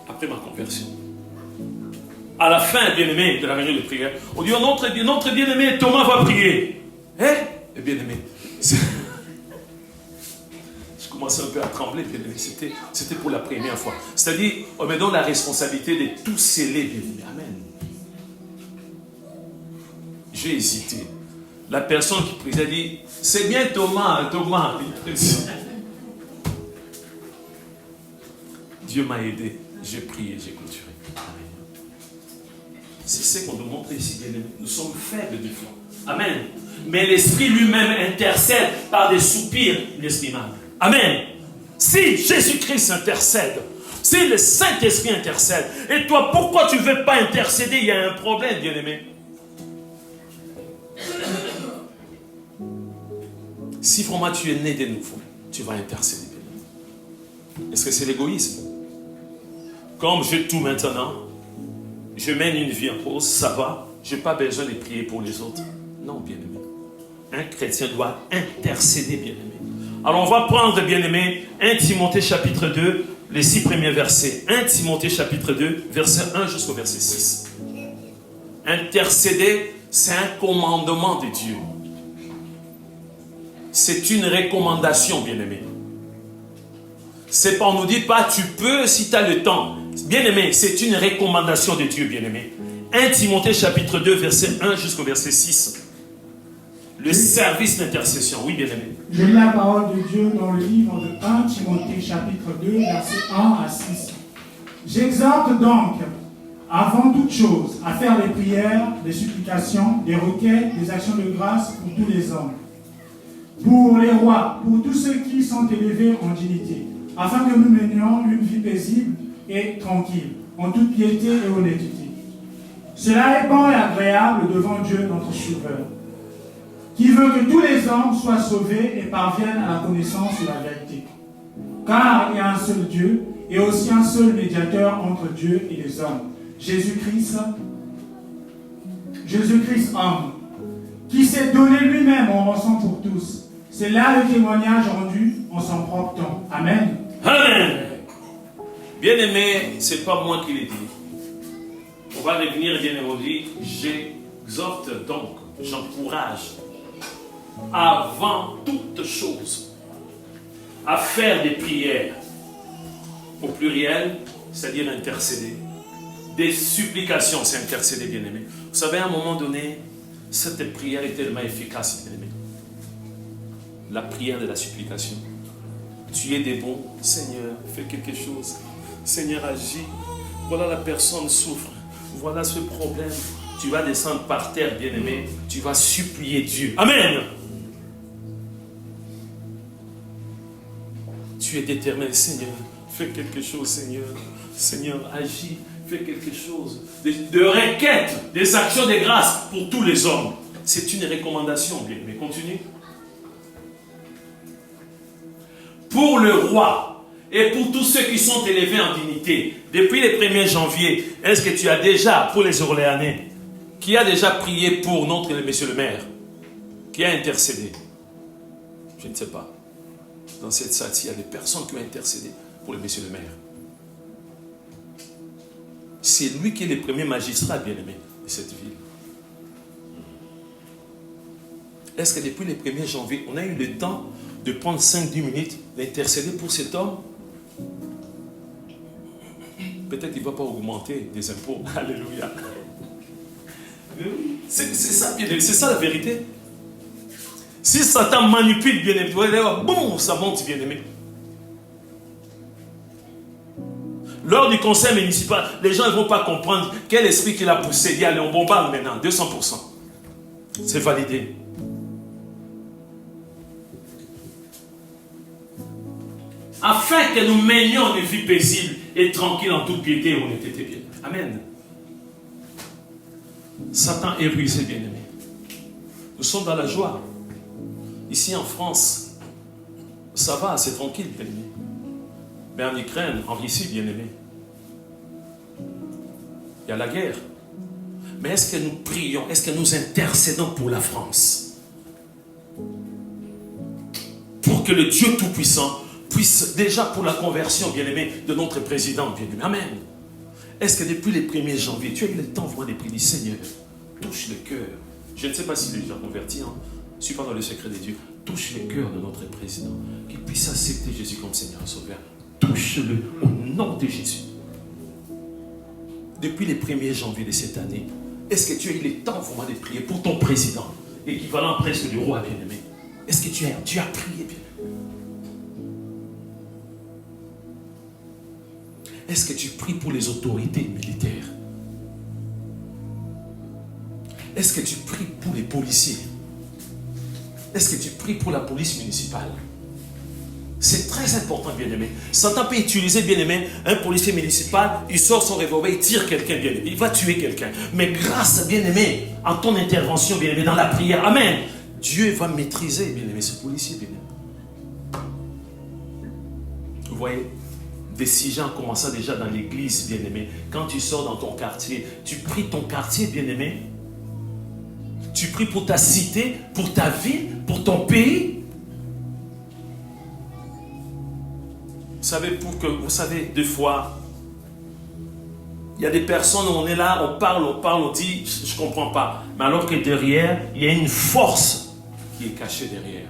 après ma conversion. À la fin, bien-aimé, de la réunion de prière, on dit, notre bien-aimé, Thomas va prier. Hein? Et bien-aimé, je commençais un peu à trembler, bien-aimé. C'était pour la première fois. C'est-à-dire, on me donne la responsabilité de tout sceller, bien-aimé. Amen. J'ai hésité. La personne qui priait dit, c'est bien Thomas. Dieu m'a aidé. J'ai prié, j'ai clôturé. C'est ce qu'on nous montre ici, bien-aimés. Nous sommes faibles des fois. Amen. Mais l'Esprit lui-même intercède par des soupirs inexprimables. Amen. Si Jésus-Christ intercède, si le Saint-Esprit intercède, et toi, pourquoi tu ne veux pas intercéder? Il y a un problème, bien-aimé. Si vraiment tu es né de nouveau, tu vas intercéder, bien-aimé. Est-ce que c'est l'égoïsme? Comme j'ai tout maintenant, je mène une vie en pause, ça va, je n'ai pas besoin de prier pour les autres. Non, bien-aimé. Un chrétien doit intercéder, bien-aimé. Alors on va prendre, bien-aimé, 1 Timothée chapitre 2, les 6 premiers versets. 1 Timothée chapitre 2, verset 1 jusqu'au verset 6. Intercéder, c'est un commandement de Dieu. C'est une recommandation, bien-aimé. C'est pas, on ne nous dit pas, tu peux si tu as le temps. Bien-aimé, c'est une recommandation de Dieu, bien-aimé. 1 Timothée chapitre 2, verset 1 jusqu'au verset 6. Le service d'intercession. Oui, bien-aimé. Je lis la parole de Dieu dans le livre de 1 Timothée chapitre 2, verset 1 à 6. J'exhorte donc, avant toute chose, à faire des prières, des supplications, des requêtes, des actions de grâce pour tous les hommes, pour les rois, pour tous ceux qui sont élevés en dignité, afin que nous menions une vie paisible et tranquille, en toute piété et honnêteté. Cela est bon et agréable devant Dieu notre Sauveur, qui veut que tous les hommes soient sauvés et parviennent à la connaissance de la vérité. Car il y a un seul Dieu et aussi un seul médiateur entre Dieu et les hommes, Jésus-Christ homme, qui s'est donné lui-même en rançon pour tous. C'est là le témoignage rendu en son propre temps. Amen. Amen. Bien-aimé, ce n'est pas moi qui l'ai dit. On va revenir, bien-aimé, on dit, j'exhorte donc, j'encourage, avant toute chose, à faire des prières, au pluriel, c'est-à-dire intercéder. Des supplications, c'est intercéder, bien-aimé. Vous savez, à un moment donné, cette prière est tellement efficace, bien-aimé. La prière de la supplication. Tu es des bons, Seigneur, fais quelque chose. Seigneur, agis. Voilà, la personne souffre. Voilà ce problème. Tu vas descendre par terre, bien-aimé. Tu vas supplier Dieu. Amen. Tu es déterminé, Seigneur. Fais quelque chose, Seigneur. Seigneur, agis. Fais quelque chose. De requêtes, des actions de grâce pour tous les hommes. C'est une recommandation, bien-aimé. Continue. Pour le roi et pour tous ceux qui sont élevés en dignité, depuis le 1er janvier, est-ce que tu as déjà, pour les Orléanais, qui a déjà prié pour notre monsieur le maire, qui a intercédé? Je ne sais pas. Dans cette salle, il y a des personnes qui ont intercédé pour le monsieur le maire. C'est lui qui est le premier magistrat, bien-aimé, de cette ville. Est-ce que depuis le 1er janvier, on a eu le temps de prendre 5-10 minutes d'intercéder pour cet homme? Peut-être qu'il ne va pas augmenter des impôts. Alléluia. C'est ça, bien-aimé. C'est ça la vérité. Si Satan manipule, bien-aimé, bon, ça monte, bien-aimé. Lors du conseil municipal, les gens ne vont pas comprendre quel esprit qu'il a poussé. Il y a allez, on bombarde maintenant, 200%. C'est validé. Afin que nous menions une vie paisible et tranquille en toute piété et honnêteté, bien. Amen. Satan est rusé, bien-aimé. Nous sommes dans la joie. Ici en France, ça va, c'est tranquille, bien-aimé. Mais en Ukraine, en Russie, bien-aimé, il y a la guerre. Mais est-ce que nous prions, est-ce que nous intercédons pour la France? Pour que le Dieu Tout-Puissant puisse, déjà pour la conversion, bien-aimé, de notre président, bien-aimé. Amen. Est-ce que depuis les 1er janvier, tu as eu le temps vraiment de prier, Seigneur, touche le cœur. Je ne sais pas s'il est déjà converti, hein. Je ne suis pas dans le secret de Dieu. Touche le cœur de notre président, qu'il puisse accepter Jésus comme Seigneur et Sauveur. Touche-le au nom de Jésus. Depuis les 1er janvier de cette année, est-ce que tu as eu le temps vraiment de prier pour ton président, équivalent presque du roi bien-aimé? Est-ce que tu as prié bien? Est-ce que tu pries pour les autorités militaires? Est-ce que tu pries pour les policiers? Est-ce que tu pries pour la police municipale? C'est très important, bien-aimé. Satan peut utiliser, bien-aimé, un policier municipal, il sort son revolver, il tire quelqu'un, bien-aimé. Il va tuer quelqu'un. Mais grâce, bien-aimé, à ton intervention, bien-aimé, dans la prière, amen, Dieu va maîtriser, bien-aimé, ce policier, bien-aimé. Vous voyez, décision commençant déjà dans l'église, bien-aimé. Quand tu sors dans ton quartier, tu pries ton quartier, bien-aimé. Tu pries pour ta cité, pour ta ville, pour ton pays. Vous savez, des fois, il y a des personnes où on est là, on parle, on dit, je ne comprends pas. Mais alors que derrière, il y a une force qui est cachée derrière.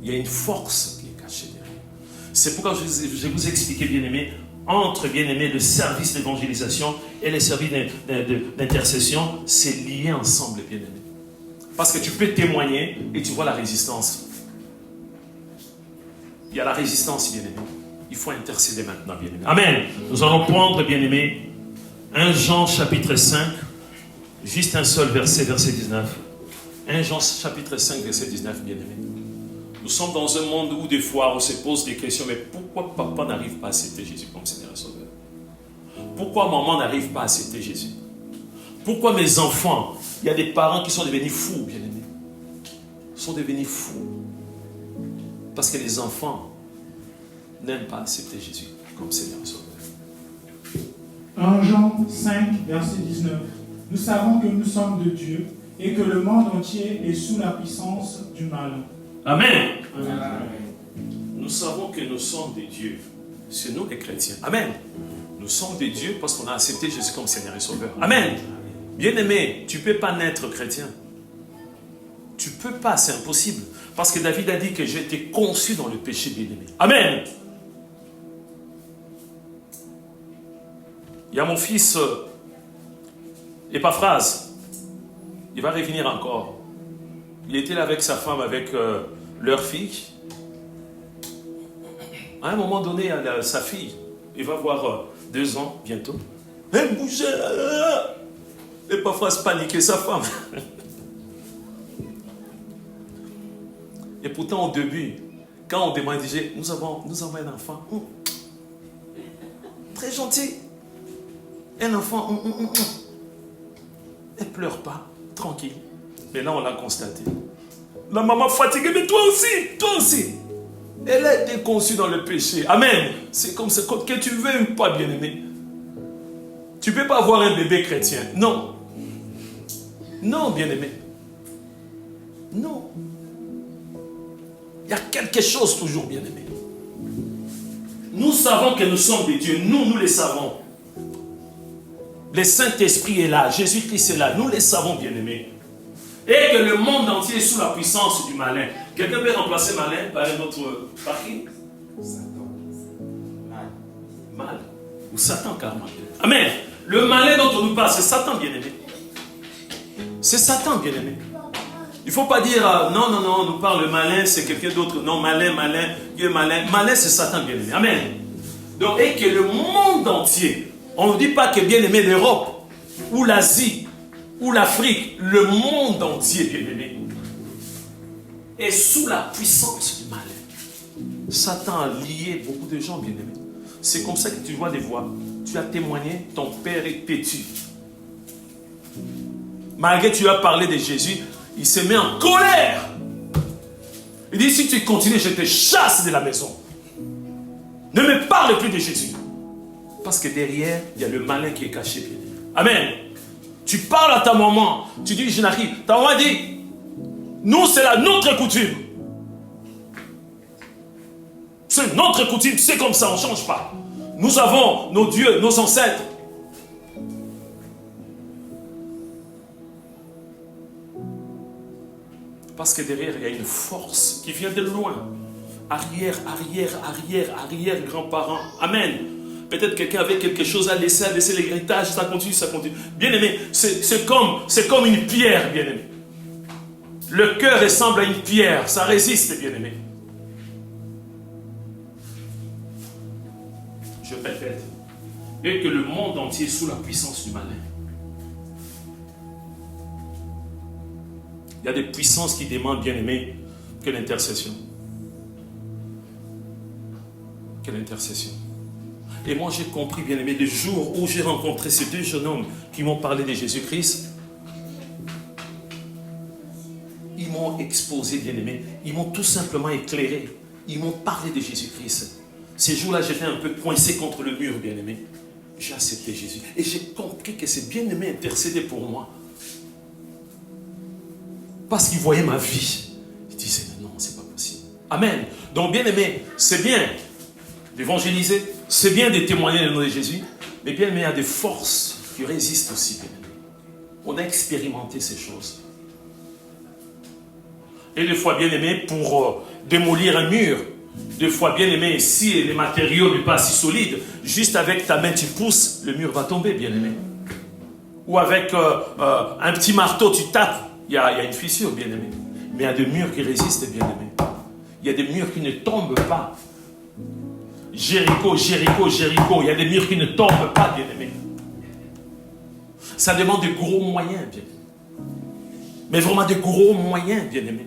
Il y a une force qui est cachée derrière. C'est pourquoi je vais vous expliquer, bien-aimé, entre, bien-aimé, le service d'évangélisation et le service d'intercession, c'est lié ensemble, bien-aimé. Parce que tu peux témoigner et tu vois la résistance. Il y a la résistance, bien-aimé. Il faut intercéder maintenant, bien-aimé. Amen. Nous allons prendre, bien-aimé, 1 Jean chapitre 5, juste un seul verset, verset 19. 1 Jean chapitre 5, verset 19, bien-aimé. Nous sommes dans un monde où des fois on se pose des questions, mais pourquoi papa n'arrive pas à accepter Jésus comme Seigneur et Sauveur? Pourquoi maman n'arrive pas à accepter Jésus? Pourquoi mes enfants, il y a des parents qui sont devenus fous, bien-aimés. Ils sont devenus fous. Parce que les enfants n'aiment pas accepter Jésus comme Seigneur et Sauveur. 1 Jean 5, verset 19. Nous savons que nous sommes de Dieu et que le monde entier est sous la puissance du mal. Amen. Amen. Nous savons que nous sommes des dieux. C'est nous les chrétiens. Amen. Nous sommes des dieux parce qu'on a accepté Jésus comme Seigneur et Sauveur. Amen. Bien-aimé, tu ne peux pas naître chrétien. Tu ne peux pas, c'est impossible. Parce que David a dit que j'ai été conçu dans le péché, bien-aimé. Amen. Il y a mon fils Épaphrase. Il va revenir encore. Il était là avec sa femme, avec leur fille. À un moment donné, sa fille, il va avoir 2 ans bientôt. Elle bougeait. Épaphrase paniquait sa femme. Et pourtant, au début, quand on demande, il disait, nous avons un enfant. Très gentil. Un enfant. Elle ne pleure pas, tranquille. Mais là, on l'a constaté. La maman fatiguée, mais toi aussi. Elle a été conçue dans le péché. Amen. C'est comme ça, que tu veux ou pas, bien-aimé. Tu ne peux pas avoir un bébé chrétien. Non. Non, bien-aimé. Non. Il y a quelque chose toujours, bien-aimé. Nous savons que nous sommes des dieux. Nous les savons. Le Saint-Esprit est là. Jésus-Christ est là. Nous les savons, bien-aimés. Et que le monde entier est sous la puissance du malin. Quelqu'un peut remplacer malin par un autre. Par qui? Satan. Mal. Ou Satan, carrément. Amen. Le malin dont on nous parle, c'est Satan, bien-aimé. C'est Satan, bien-aimé. Il ne faut pas dire, non, on nous parle le malin, c'est quelqu'un d'autre. Non, malin, Dieu malin. Malin, c'est Satan, bien-aimé. Amen. Donc, et que le monde entier, on ne dit pas que bien-aimé l'Europe, ou l'Asie, ou l'Afrique, le monde entier, bien-aimé, est sous la puissance du malin. Satan a lié beaucoup de gens, bien-aimés. C'est comme ça que tu vois des voix. Tu as témoigné, ton père est têtu. Malgré que tu as parlé de Jésus, il se met en colère. Il dit, si tu continues, je te chasse de la maison. Ne me parle plus de Jésus. Parce que derrière, il y a le malin qui est caché. Bien. Amen. Tu parles à ta maman. Tu dis, je n'arrive. Ta maman dit, nous, c'est notre coutume. C'est notre coutume. C'est comme ça, on ne change pas. Nous avons nos dieux, nos ancêtres. Parce que derrière, il y a une force qui vient de loin. Arrière, grands-parents. Amen. Peut-être quelqu'un avait quelque chose à laisser l'héritage, ça continue. Bien-aimé, c'est comme une pierre, bien-aimé. Le cœur ressemble à une pierre, ça résiste, bien-aimé. Je répète, et que le monde entier est sous la puissance du malin. Il y a des puissances qui demandent, bien-aimé, que l'intercession. Que l'intercession. Et moi, j'ai compris, bien-aimé, le jour où j'ai rencontré ces deux jeunes hommes qui m'ont parlé de Jésus-Christ, ils m'ont exposé, bien-aimé, ils m'ont tout simplement éclairé, ils m'ont parlé de Jésus-Christ. Ces jours-là, j'étais un peu coincé contre le mur, bien-aimé. J'ai accepté Jésus. Et j'ai compris que ces bien-aimés intercédaient pour moi. Parce qu'ils voyaient ma vie. Ils disaient, mais non, c'est pas possible. Amen. Donc, bien-aimé, c'est bien d'évangéliser, c'est bien de témoigner le nom de Jésus, mais bien-aimé, il y a des forces qui résistent aussi, bien-aimé. On a expérimenté ces choses. Et des fois, bien-aimé, pour démolir un mur, des fois, bien-aimé, si les matériaux ne sont pas si solides, juste avec ta main, tu pousses, le mur va tomber, bien-aimé. Ou avec un petit marteau, tu tapes, il y a une fissure, bien-aimé. Mais il y a des murs qui résistent, bien-aimé. Il y a des murs qui ne tombent pas. Jéricho, il y a des murs qui ne tombent pas, bien-aimé. Ça demande de gros moyens, bien-aimé. Mais vraiment de gros moyens, bien-aimé.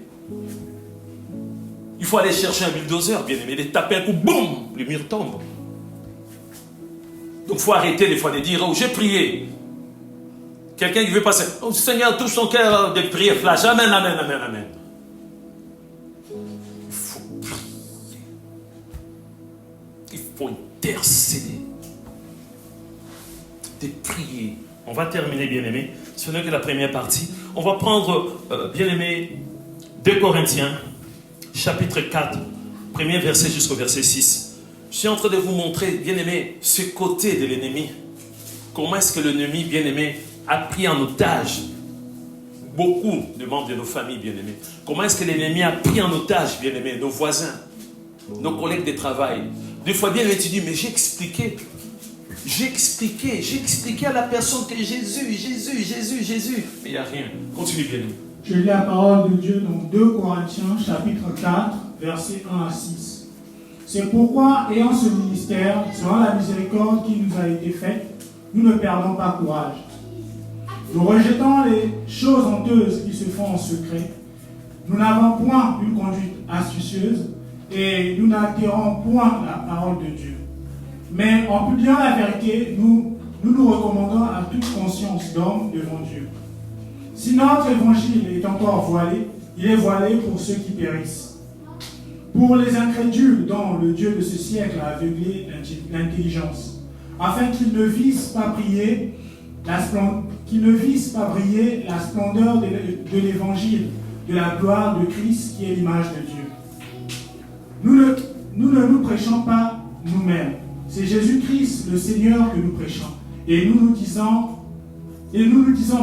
Il faut aller chercher un bulldozer, bien-aimé, les taper un coup, boum, le mur tombe. Donc il faut arrêter des fois de dire, oh, j'ai prié. Quelqu'un qui veut passer, oh Seigneur, touche son cœur de prier, flash, amen, amen, amen, amen. Il faut prier. Il faut intercéder. De prier. On va terminer, bien-aimé. Ce n'est que la première partie. On va prendre, bien-aimé, 2 Corinthiens, chapitre 4, premier verset jusqu'au verset 6. Je suis en train de vous montrer, bien-aimé, ce côté de l'ennemi. Comment est-ce que l'ennemi, bien-aimé, a pris en otage beaucoup de membres de nos familles, bien-aimés. Comment est-ce que l'ennemi a pris en otage, bien-aimés, nos voisins, nos collègues de travail. Des fois, bien-aimé, tu dis, mais j'ai expliqué à la personne que Jésus. Mais il n'y a rien. Continue, bien-aimé. Je lis la parole de Dieu dans 2 Corinthiens, chapitre 4, versets 1 à 6. C'est pourquoi, ayant ce ministère, selon la miséricorde qui nous a été faite, nous ne perdons pas courage. Nous rejetons les choses honteuses qui se font en secret. Nous n'avons point une conduite astucieuse et nous n'altérons point la parole de Dieu. Mais en publiant la vérité, nous recommandons à toute conscience d'homme devant Dieu. Si notre évangile est encore voilé, il est voilé pour ceux qui périssent. Pour les incrédules dont le Dieu de ce siècle a aveuglé l'intelligence, afin qu'ils ne vissent pas briller la splendeur de l'évangile, de la gloire de Christ qui est l'image de Dieu. Nous ne nous prêchons pas nous-mêmes. C'est Jésus-Christ, le Seigneur, que nous prêchons. Et nous nous disons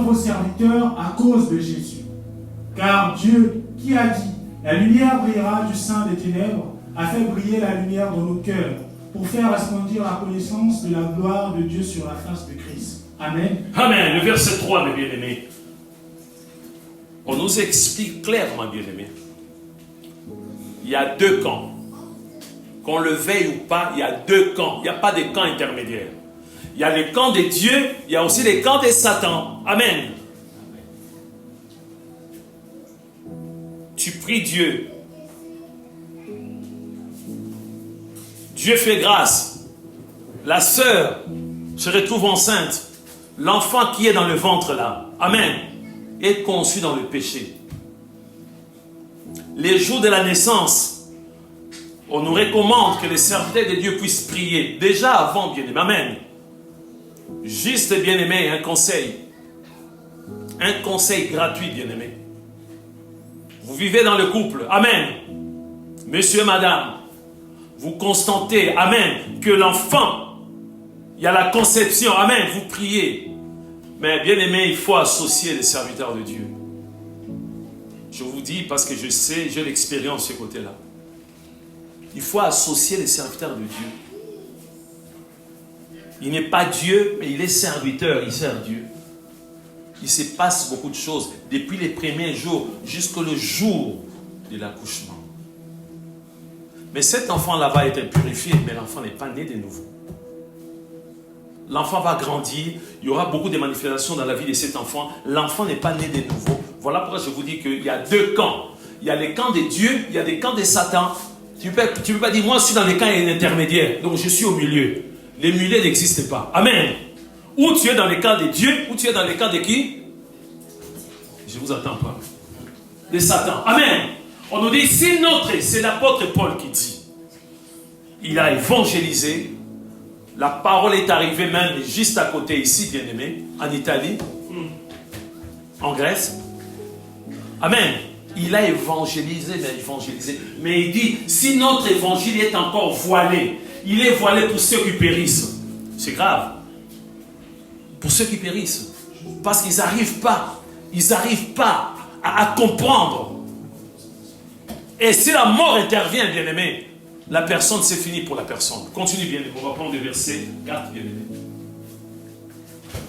vos serviteurs à cause de Jésus. Car Dieu, qui a dit, la lumière brillera du sein des ténèbres, a fait briller la lumière dans nos cœurs, pour faire resplendir la connaissance de la gloire de Dieu sur la face de Christ. Amen. Amen. Le verset 3, mes bien-aimés. On nous explique clairement, bien-aimés. Il y a 2 camps. Qu'on le veuille ou pas, il y a 2 camps. Il n'y a pas de camp intermédiaire. Il y a le camp de Dieu, il y a aussi le camp de Satan. Amen. Tu pries Dieu. Dieu fait grâce. La sœur se retrouve enceinte. L'enfant qui est dans le ventre là, amen, est conçu dans le péché. Les jours de la naissance, on nous recommande que les serviteurs de Dieu puissent prier. Déjà avant, bien-aimé, amen. Juste, bien-aimé, un conseil gratuit, bien-aimé. Vous vivez dans le couple, amen. Monsieur, madame, vous constatez, amen, que l'enfant Il y a la conception. Amen. Vous priez. Mais bien aimé, il faut associer les serviteurs de Dieu. Je vous dis parce que je sais, j'ai l'expérience de ce côté-là. Il faut associer les serviteurs de Dieu. Il n'est pas Dieu, mais il est serviteur, il sert Dieu. Il se passe beaucoup de choses depuis les premiers jours jusqu'au jour de l'accouchement. Mais cet enfant-là va être purifié, mais l'enfant n'est pas né de nouveau. L'enfant va grandir, il y aura beaucoup de manifestations dans la vie de cet enfant. L'enfant n'est pas né de nouveau. Voilà pourquoi je vous dis qu'il y a deux camps. Il y a les camps de Dieu, il y a les camps de Satan. Tu ne peux pas dire, moi je suis dans les camps intermédiaires, donc je suis au milieu. Les milieux n'existent pas. Amen. Ou tu es dans les camps de Dieu, ou tu es dans les camps de qui? Je ne vous attends pas. De Satan. Amen. On nous dit, c'est l'apôtre Paul qui dit. Il a évangélisé. La parole est arrivée même juste à côté ici, bien aimé, en Italie, en Grèce. Amen. Il a évangélisé. Mais il dit, si notre évangile est encore voilé, il est voilé pour ceux qui périssent. C'est grave. Pour ceux qui périssent. Parce qu'ils n'arrivent pas. Ils n'arrivent pas à comprendre. Et si la mort intervient, bien aimé, la personne, c'est fini pour la personne. Continue, bien aimé. On va prendre le verset 4, bien aimé.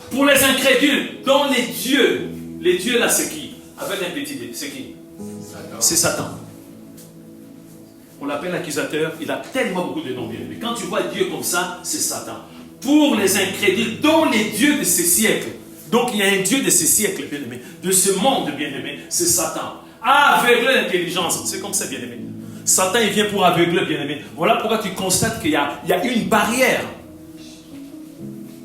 Pour les incrédules, dont les dieux là, c'est qui? Avec un petit dé, c'est qui? C'est Satan. On l'appelle accusateur. Il a tellement beaucoup de noms, bien aimé. Quand tu vois Dieu comme ça, c'est Satan. Pour les incrédules, dont les dieux de ces siècles. Donc il y a un Dieu de ces siècles, bien aimé. De ce monde, bien aimé, c'est Satan. Aveugler l'intelligence. C'est comme ça, bien aimé. Satan, il vient pour aveugler, bien aimé. Voilà pourquoi tu constates qu'il y a une barrière.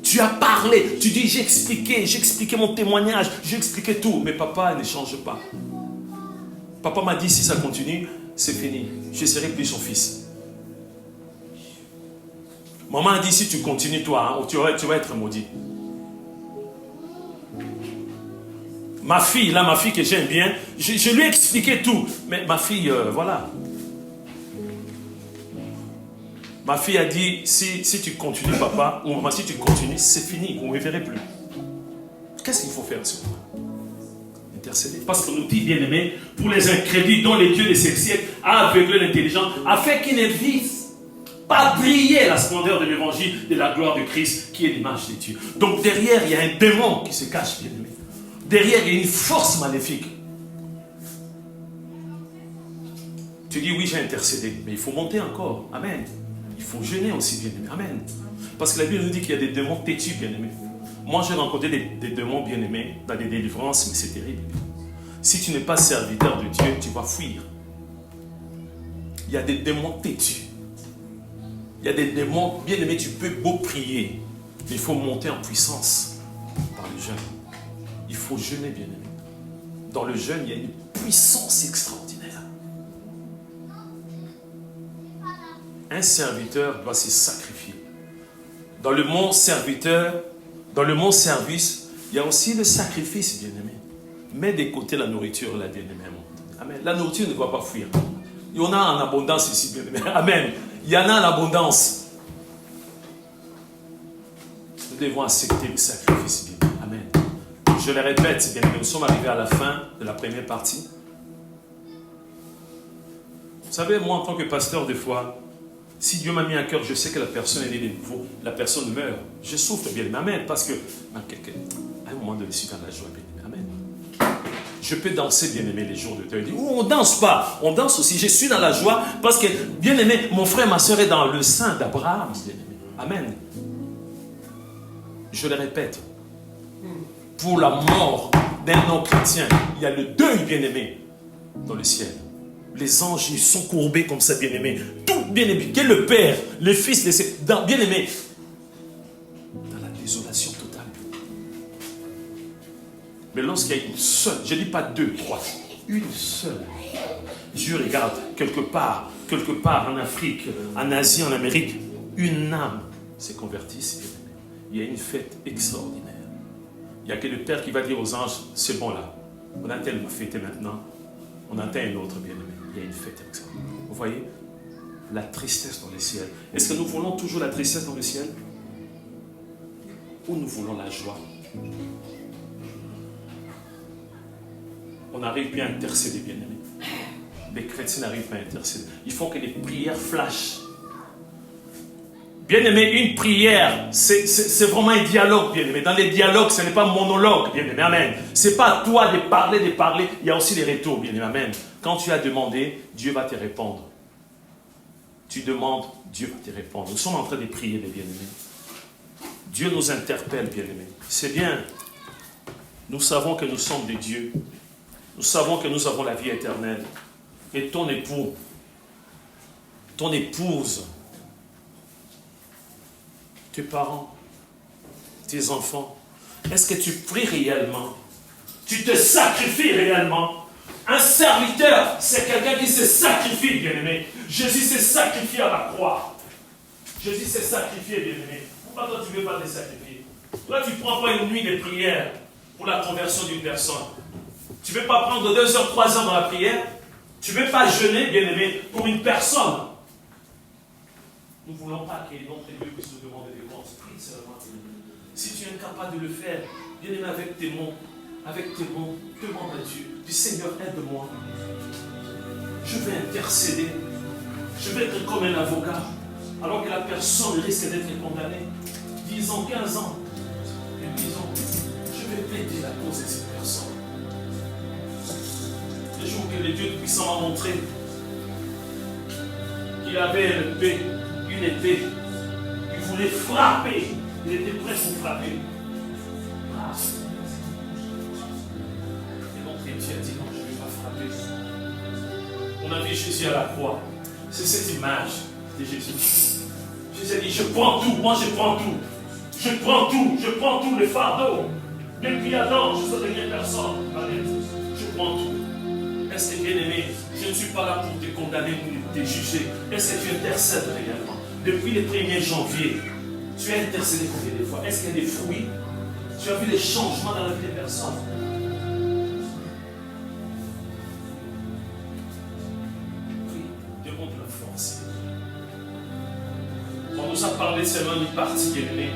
Tu as parlé, tu dis j'ai expliqué mon témoignage, j'ai expliqué tout. Mais papa ne change pas. Papa m'a dit si ça continue, c'est fini. Je ne serai plus son fils. Maman a dit si tu continues toi, hein, tu vas être maudit. Ma fille que j'aime bien, je lui ai expliqué tout. Mais ma fille, voilà. Ma fille a dit, si tu continues, papa, ou maman, si tu continues, c'est fini, vous ne me verrez plus. Qu'est-ce qu'il faut faire à ce moment-là? Intercéder. Parce qu'on nous dit, bien aimé, pour les incrédules dont les dieux de ces siècles a aveuglé l'intelligence, afin qu'ils ne visent pas briller la splendeur de l'évangile, de la gloire de Christ, qui est l'image de Dieu. Donc derrière, il y a un démon qui se cache, bien aimé. Derrière, il y a une force maléfique. Tu dis, oui, j'ai intercédé, mais il faut monter encore. Amen. Il faut jeûner aussi, bien aimé. Amen. Parce que la Bible nous dit qu'il y a des démons têtus, bien aimés. Moi, j'ai rencontré des démons, bien aimés, dans des délivrances, mais c'est terrible. Si tu n'es pas serviteur de Dieu, tu vas fuir. Il y a des démons têtus. Il y a des démons, bien aimés, tu peux beau prier, mais il faut monter en puissance par le jeûne. Il faut jeûner, bien aimé. Dans le jeûne, il y a une puissance extraordinaire. Un serviteur doit se sacrifier. Dans le mot serviteur, dans le mot service, il y a aussi le sacrifice, bien aimé. Mets de côté la nourriture, là, bien aimé. Amen. La nourriture ne doit pas fuir. Il y en a en abondance ici, bien aimé. Amen. Il y en a en abondance. Nous devons accepter le sacrifice, bien aimé. Amen. Je le répète, bien aimé. Nous sommes arrivés à la fin de la première partie. Vous savez, moi, en tant que pasteur, des fois, si Dieu m'a mis à cœur, je sais que la personne est née de nouveau, la personne meurt. Je souffre, bien aimé. Amen. Parce que, à un moment donné, je suis dans la joie, bien aimé. Amen. Je peux danser, bien aimé, les jours de deuil. On ne danse pas, on danse aussi. Je suis dans la joie parce que, bien aimé, mon frère, ma soeur est dans le sein d'Abraham, bien aimé. Amen. Je le répète. Pour la mort d'un non-chrétien, il y a le deuil, bien aimé, dans le ciel. Les anges, ils sont courbés comme ça, bien aimé. Tout bien aimé. Quel le Père, le Fils, bien aimé. Dans la désolation totale. Mais lorsqu'il y a une seule, je ne dis pas deux, trois, une seule. Dieu regarde quelque part en Afrique, en Asie, en Amérique, une âme s'est convertie, bien aimé. Il y a une fête extraordinaire. Il n'y a que le Père qui va dire aux anges, c'est bon là, on a tellement fêté maintenant, on attend un autre, bien aimé. Il y a une fête avec ça. Vous voyez? La tristesse dans le ciel. Est-ce que nous voulons toujours la tristesse dans le ciel? où nous voulons la joie. On n'arrive plus à intercéder, bien-aimés. Les chrétiens n'arrivent pas à intercéder. Il faut que les prières flashent. Bien-aimé, une prière, c'est vraiment un dialogue, bien-aimé. Dans les dialogues, ce n'est pas un monologue, bien-aimé. Amen. Ce n'est pas à toi de parler. Il y a aussi les retours, bien-aimé. Amen. Quand tu as demandé, Dieu va te répondre. Tu demandes, Dieu va te répondre. Nous sommes en train de prier, les bien-aimés. Dieu nous interpelle, bien-aimés. C'est bien. Nous savons que nous sommes des dieux. Nous savons que nous avons la vie éternelle. Et ton époux, ton épouse, tes parents, tes enfants, est-ce que tu pries réellement? Tu te sacrifies réellement? Un serviteur, c'est quelqu'un qui se sacrifie, bien-aimé. Jésus s'est sacrifié à la croix. Jésus s'est sacrifié, bien-aimé. Pourquoi toi tu ne veux pas te sacrifier? Toi tu ne prends pas une nuit de prière pour la conversion d'une personne. Tu ne veux pas prendre 2 heures, 3 heures dans la prière. Tu ne veux pas jeûner, bien-aimé, pour une personne. Nous ne voulons pas que notre Dieu puisse nous demander des grâces. Prie seulement. Si tu es incapable de le faire, bien-aimé, avec tes mots, demande à Dieu. Dis, Seigneur, aide-moi. Je vais intercéder. Je vais être comme un avocat. Alors que la personne risque d'être condamnée. 10 ans, 15 ans. Et 10 ans. Je vais plaider la cause de cette personne. Le jour que le Dieu puissant m'a montré qu'il avait une épée, il voulait frapper, il était prêt pour frapper. Et donc Dieu a dit non, je ne vais pas frapper. On a vu Jésus à la croix. C'est cette image de Jésus. Jésus a dit, je prends tout, moi je prends tout. Je prends tout, le fardeau. Depuis Adam, je ne serai personne. Je prends tout. Est-ce que, bien-aimé, je ne suis pas là pour te condamner ou te juger. Est-ce que tu intercèdes réellement? Depuis le 1er janvier, tu as intercédé combien de fois? Est-ce qu'il y a des fruits? Tu as vu des changements dans la vie des personnes? Oui, demande la force. On nous a parlé seulement d'une partie, bien-aimé,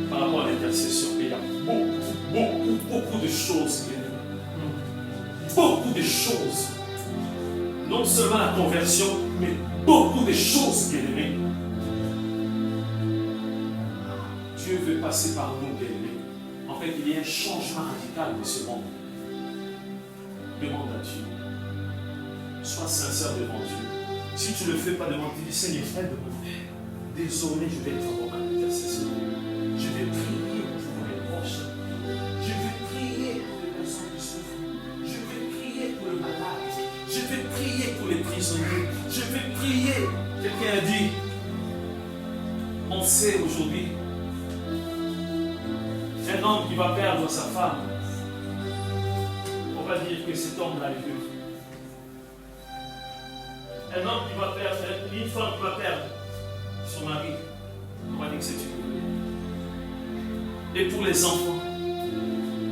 par rapport à l'intercession. Et il y a beaucoup de choses, bien-aimé. Beaucoup de choses. Non seulement la conversion, mais beaucoup de choses, bien-aimés. Dieu veut passer par nous, bien-aimés. En fait, il y a un changement radical de ce monde. Demande à Dieu. Sois sincère devant Dieu. Si tu ne le fais pas devant Dieu, dis Seigneur, aide-moi. Désormais, je vais être en intercession. Je vais prier pour les proches. Je vais prier pour les personnes qui souffrent. Je vais prier pour le malade. Je vais prier pour les prisonniers. Je vais prier. Quelqu'un a dit, on sait aujourd'hui, un homme qui va perdre sa femme, on va dire que cet homme-là est Dieu. Un homme qui va perdre, une femme qui va perdre son mari, on va dire que c'est Dieu. Et pour les enfants,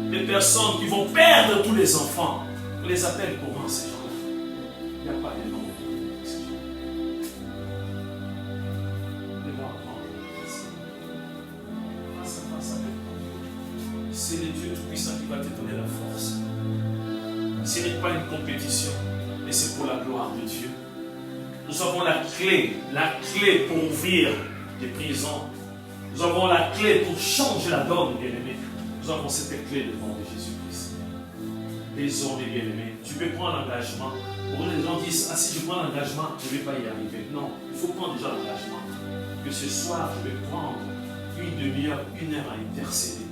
les personnes qui vont perdre tous les enfants, on les appelle comment ces gens-là? Il n'y a pas de nom. C'est le Dieu Tout-Puissant qui va te donner la force. Ce n'est pas une compétition, mais c'est pour la gloire de Dieu. Nous avons la clé pour ouvrir les prisons. Nous avons la clé pour changer la donne, bien-aimés. Nous avons cette clé devant de Jésus-Christ. Désormais, bien-aimés, tu peux prendre l'engagement. Pour les gens disent, ah si je prends l'engagement, je ne vais pas y arriver. Non, il faut prendre déjà l'engagement. Que ce soir, je vais prendre une demi-heure, 1 heure à intercéder.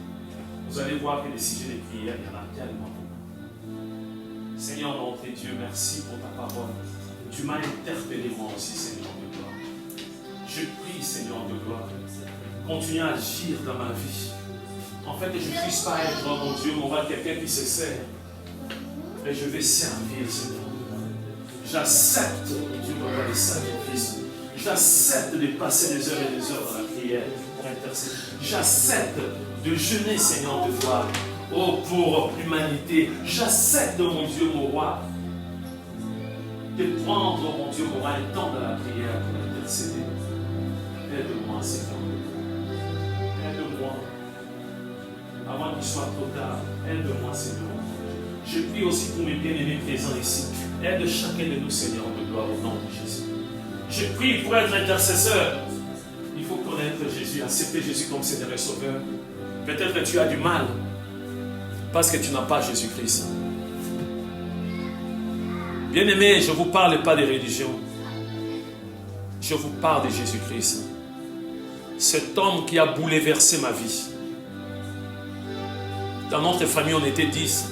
Vous allez voir que les sujets de prière, il y en a tellement beaucoup. Seigneur, notre Dieu, merci pour ta parole. Tu m'as interpellé moi aussi, Seigneur de gloire. Je prie, Seigneur de gloire, continue à agir dans ma vie. En fait, que je ne puisse pas être, mon Dieu, mon roi, quelqu'un qui se sert. Mais je vais servir, Seigneur de gloire. J'accepte, Dieu, mon roi, les sacrifices. J'accepte de passer des heures et des heures dans la prière pour intercéder. J'accepte de jeûner, Seigneur de gloire, pour l'humanité. J'accepte, mon Dieu, mon roi, de prendre, mon Dieu, mon roi, un temps de la prière pour intercéder. Aide-moi, Seigneur. Aide-moi. avant qu'il soit trop tard. Aide-moi, Seigneur. Je prie aussi pour mes bien-aimés présents ici. Aide chacun de nous, Seigneur, de gloire au nom de Jésus. Je prie pour être intercesseur. Il faut connaître Jésus, accepter Jésus comme Seigneur et Sauveur. Peut-être que tu as du mal parce que tu n'as pas Jésus-Christ. Bien-aimés, je ne vous parle pas des religions. Je vous parle de Jésus-Christ. Cet homme qui a bouleversé ma vie. Dans notre famille, on était 10.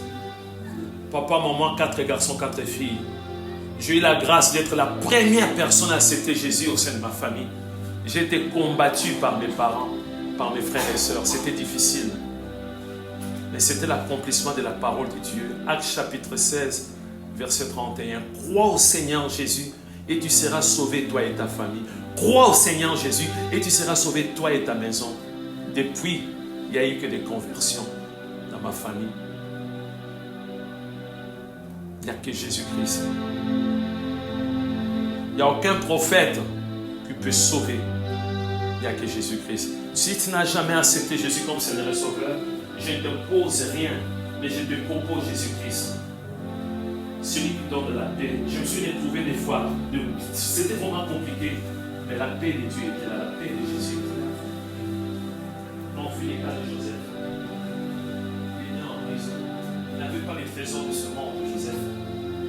Papa, maman, 4 garçons, 4 filles. J'ai eu la grâce d'être la première personne à accepter Jésus au sein de ma famille. J'ai été combattu par mes parents, par mes frères et sœurs. C'était difficile. Mais c'était l'accomplissement de la parole de Dieu. Actes chapitre 16, verset 31. Crois au Seigneur Jésus et tu seras sauvé, toi et ta famille. Crois au Seigneur Jésus et tu seras sauvé, toi et ta maison. Depuis, il n'y a eu que des conversions dans ma famille. Il n'y a que Jésus-Christ. Il n'y a aucun prophète qui peut sauver. Il n'y a que Jésus-Christ. Si tu n'as jamais accepté Jésus comme Seigneur et Sauveur, je ne te pose rien, mais je te propose Jésus-Christ. Celui qui donne de la paix. Je me suis retrouvé des fois, c'était vraiment compliqué, mais la paix de Dieu était là, la paix de Jésus était là. Non, fut les cas de Joseph. Il est né en prison. Il n'avait pas les trésors de ce monde, Joseph,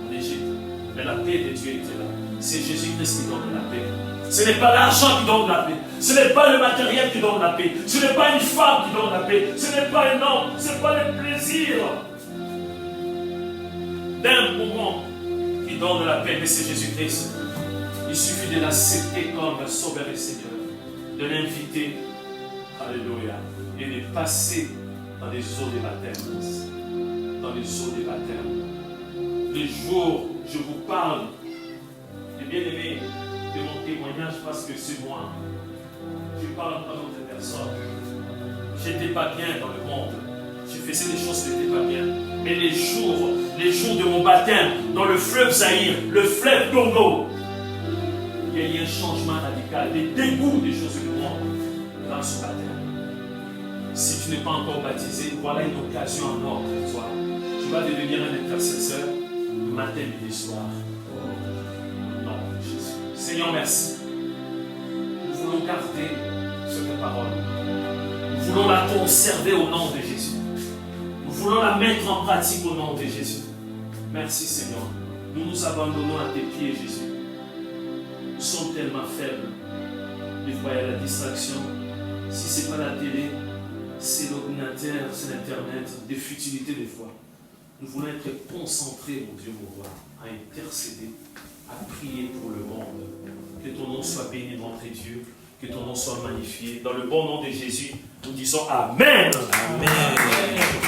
en Égypte. Mais la paix de Dieu était là. C'est Jésus-Christ qui donne la paix. Ce n'est pas l'argent qui donne la paix. Ce n'est pas le matériel qui donne la paix. Ce n'est pas une femme qui donne la paix. Ce n'est pas un homme. Ce n'est pas le plaisir d'un moment qui donne la paix. Mais c'est Jésus-Christ. Il suffit de l'accepter comme Sauveur et Seigneur. De l'inviter. Alléluia. Et de passer dans les eaux des baptêmes. Dans les eaux des baptêmes. Les jours, je vous parle, les bien-aimés, de mon témoignage parce que c'est moi. Je parle pas d'autres personnes. J'étais pas bien dans le monde. Je faisais des choses qui n'étaient pas bien. Mais les jours de mon baptême, dans le fleuve Zaïre, le fleuve Congo, il y a eu un changement radical, des dégoûts des choses du monde dans ce baptême. Si tu n'es pas encore baptisé, voilà une occasion en or pour toi. Tu vas devenir un intercesseur matin, midi, soir. Seigneur, merci. Nous voulons garder cette parole. Nous voulons la conserver au nom de Jésus. Nous voulons la mettre en pratique au nom de Jésus. Merci Seigneur. Nous nous abandonnons à tes pieds, Jésus. Nous sommes tellement faibles. Des fois, il y a la distraction. Si ce n'est pas la télé, c'est l'ordinateur, c'est l'Internet, des futilités des fois. Nous voulons être concentrés, mon Dieu, mon roi, à intercéder, à prier pour le monde. Que ton nom soit béni d'entre Dieu, que ton nom soit magnifié. Dans le bon nom de Jésus, nous disons Amen. Amen.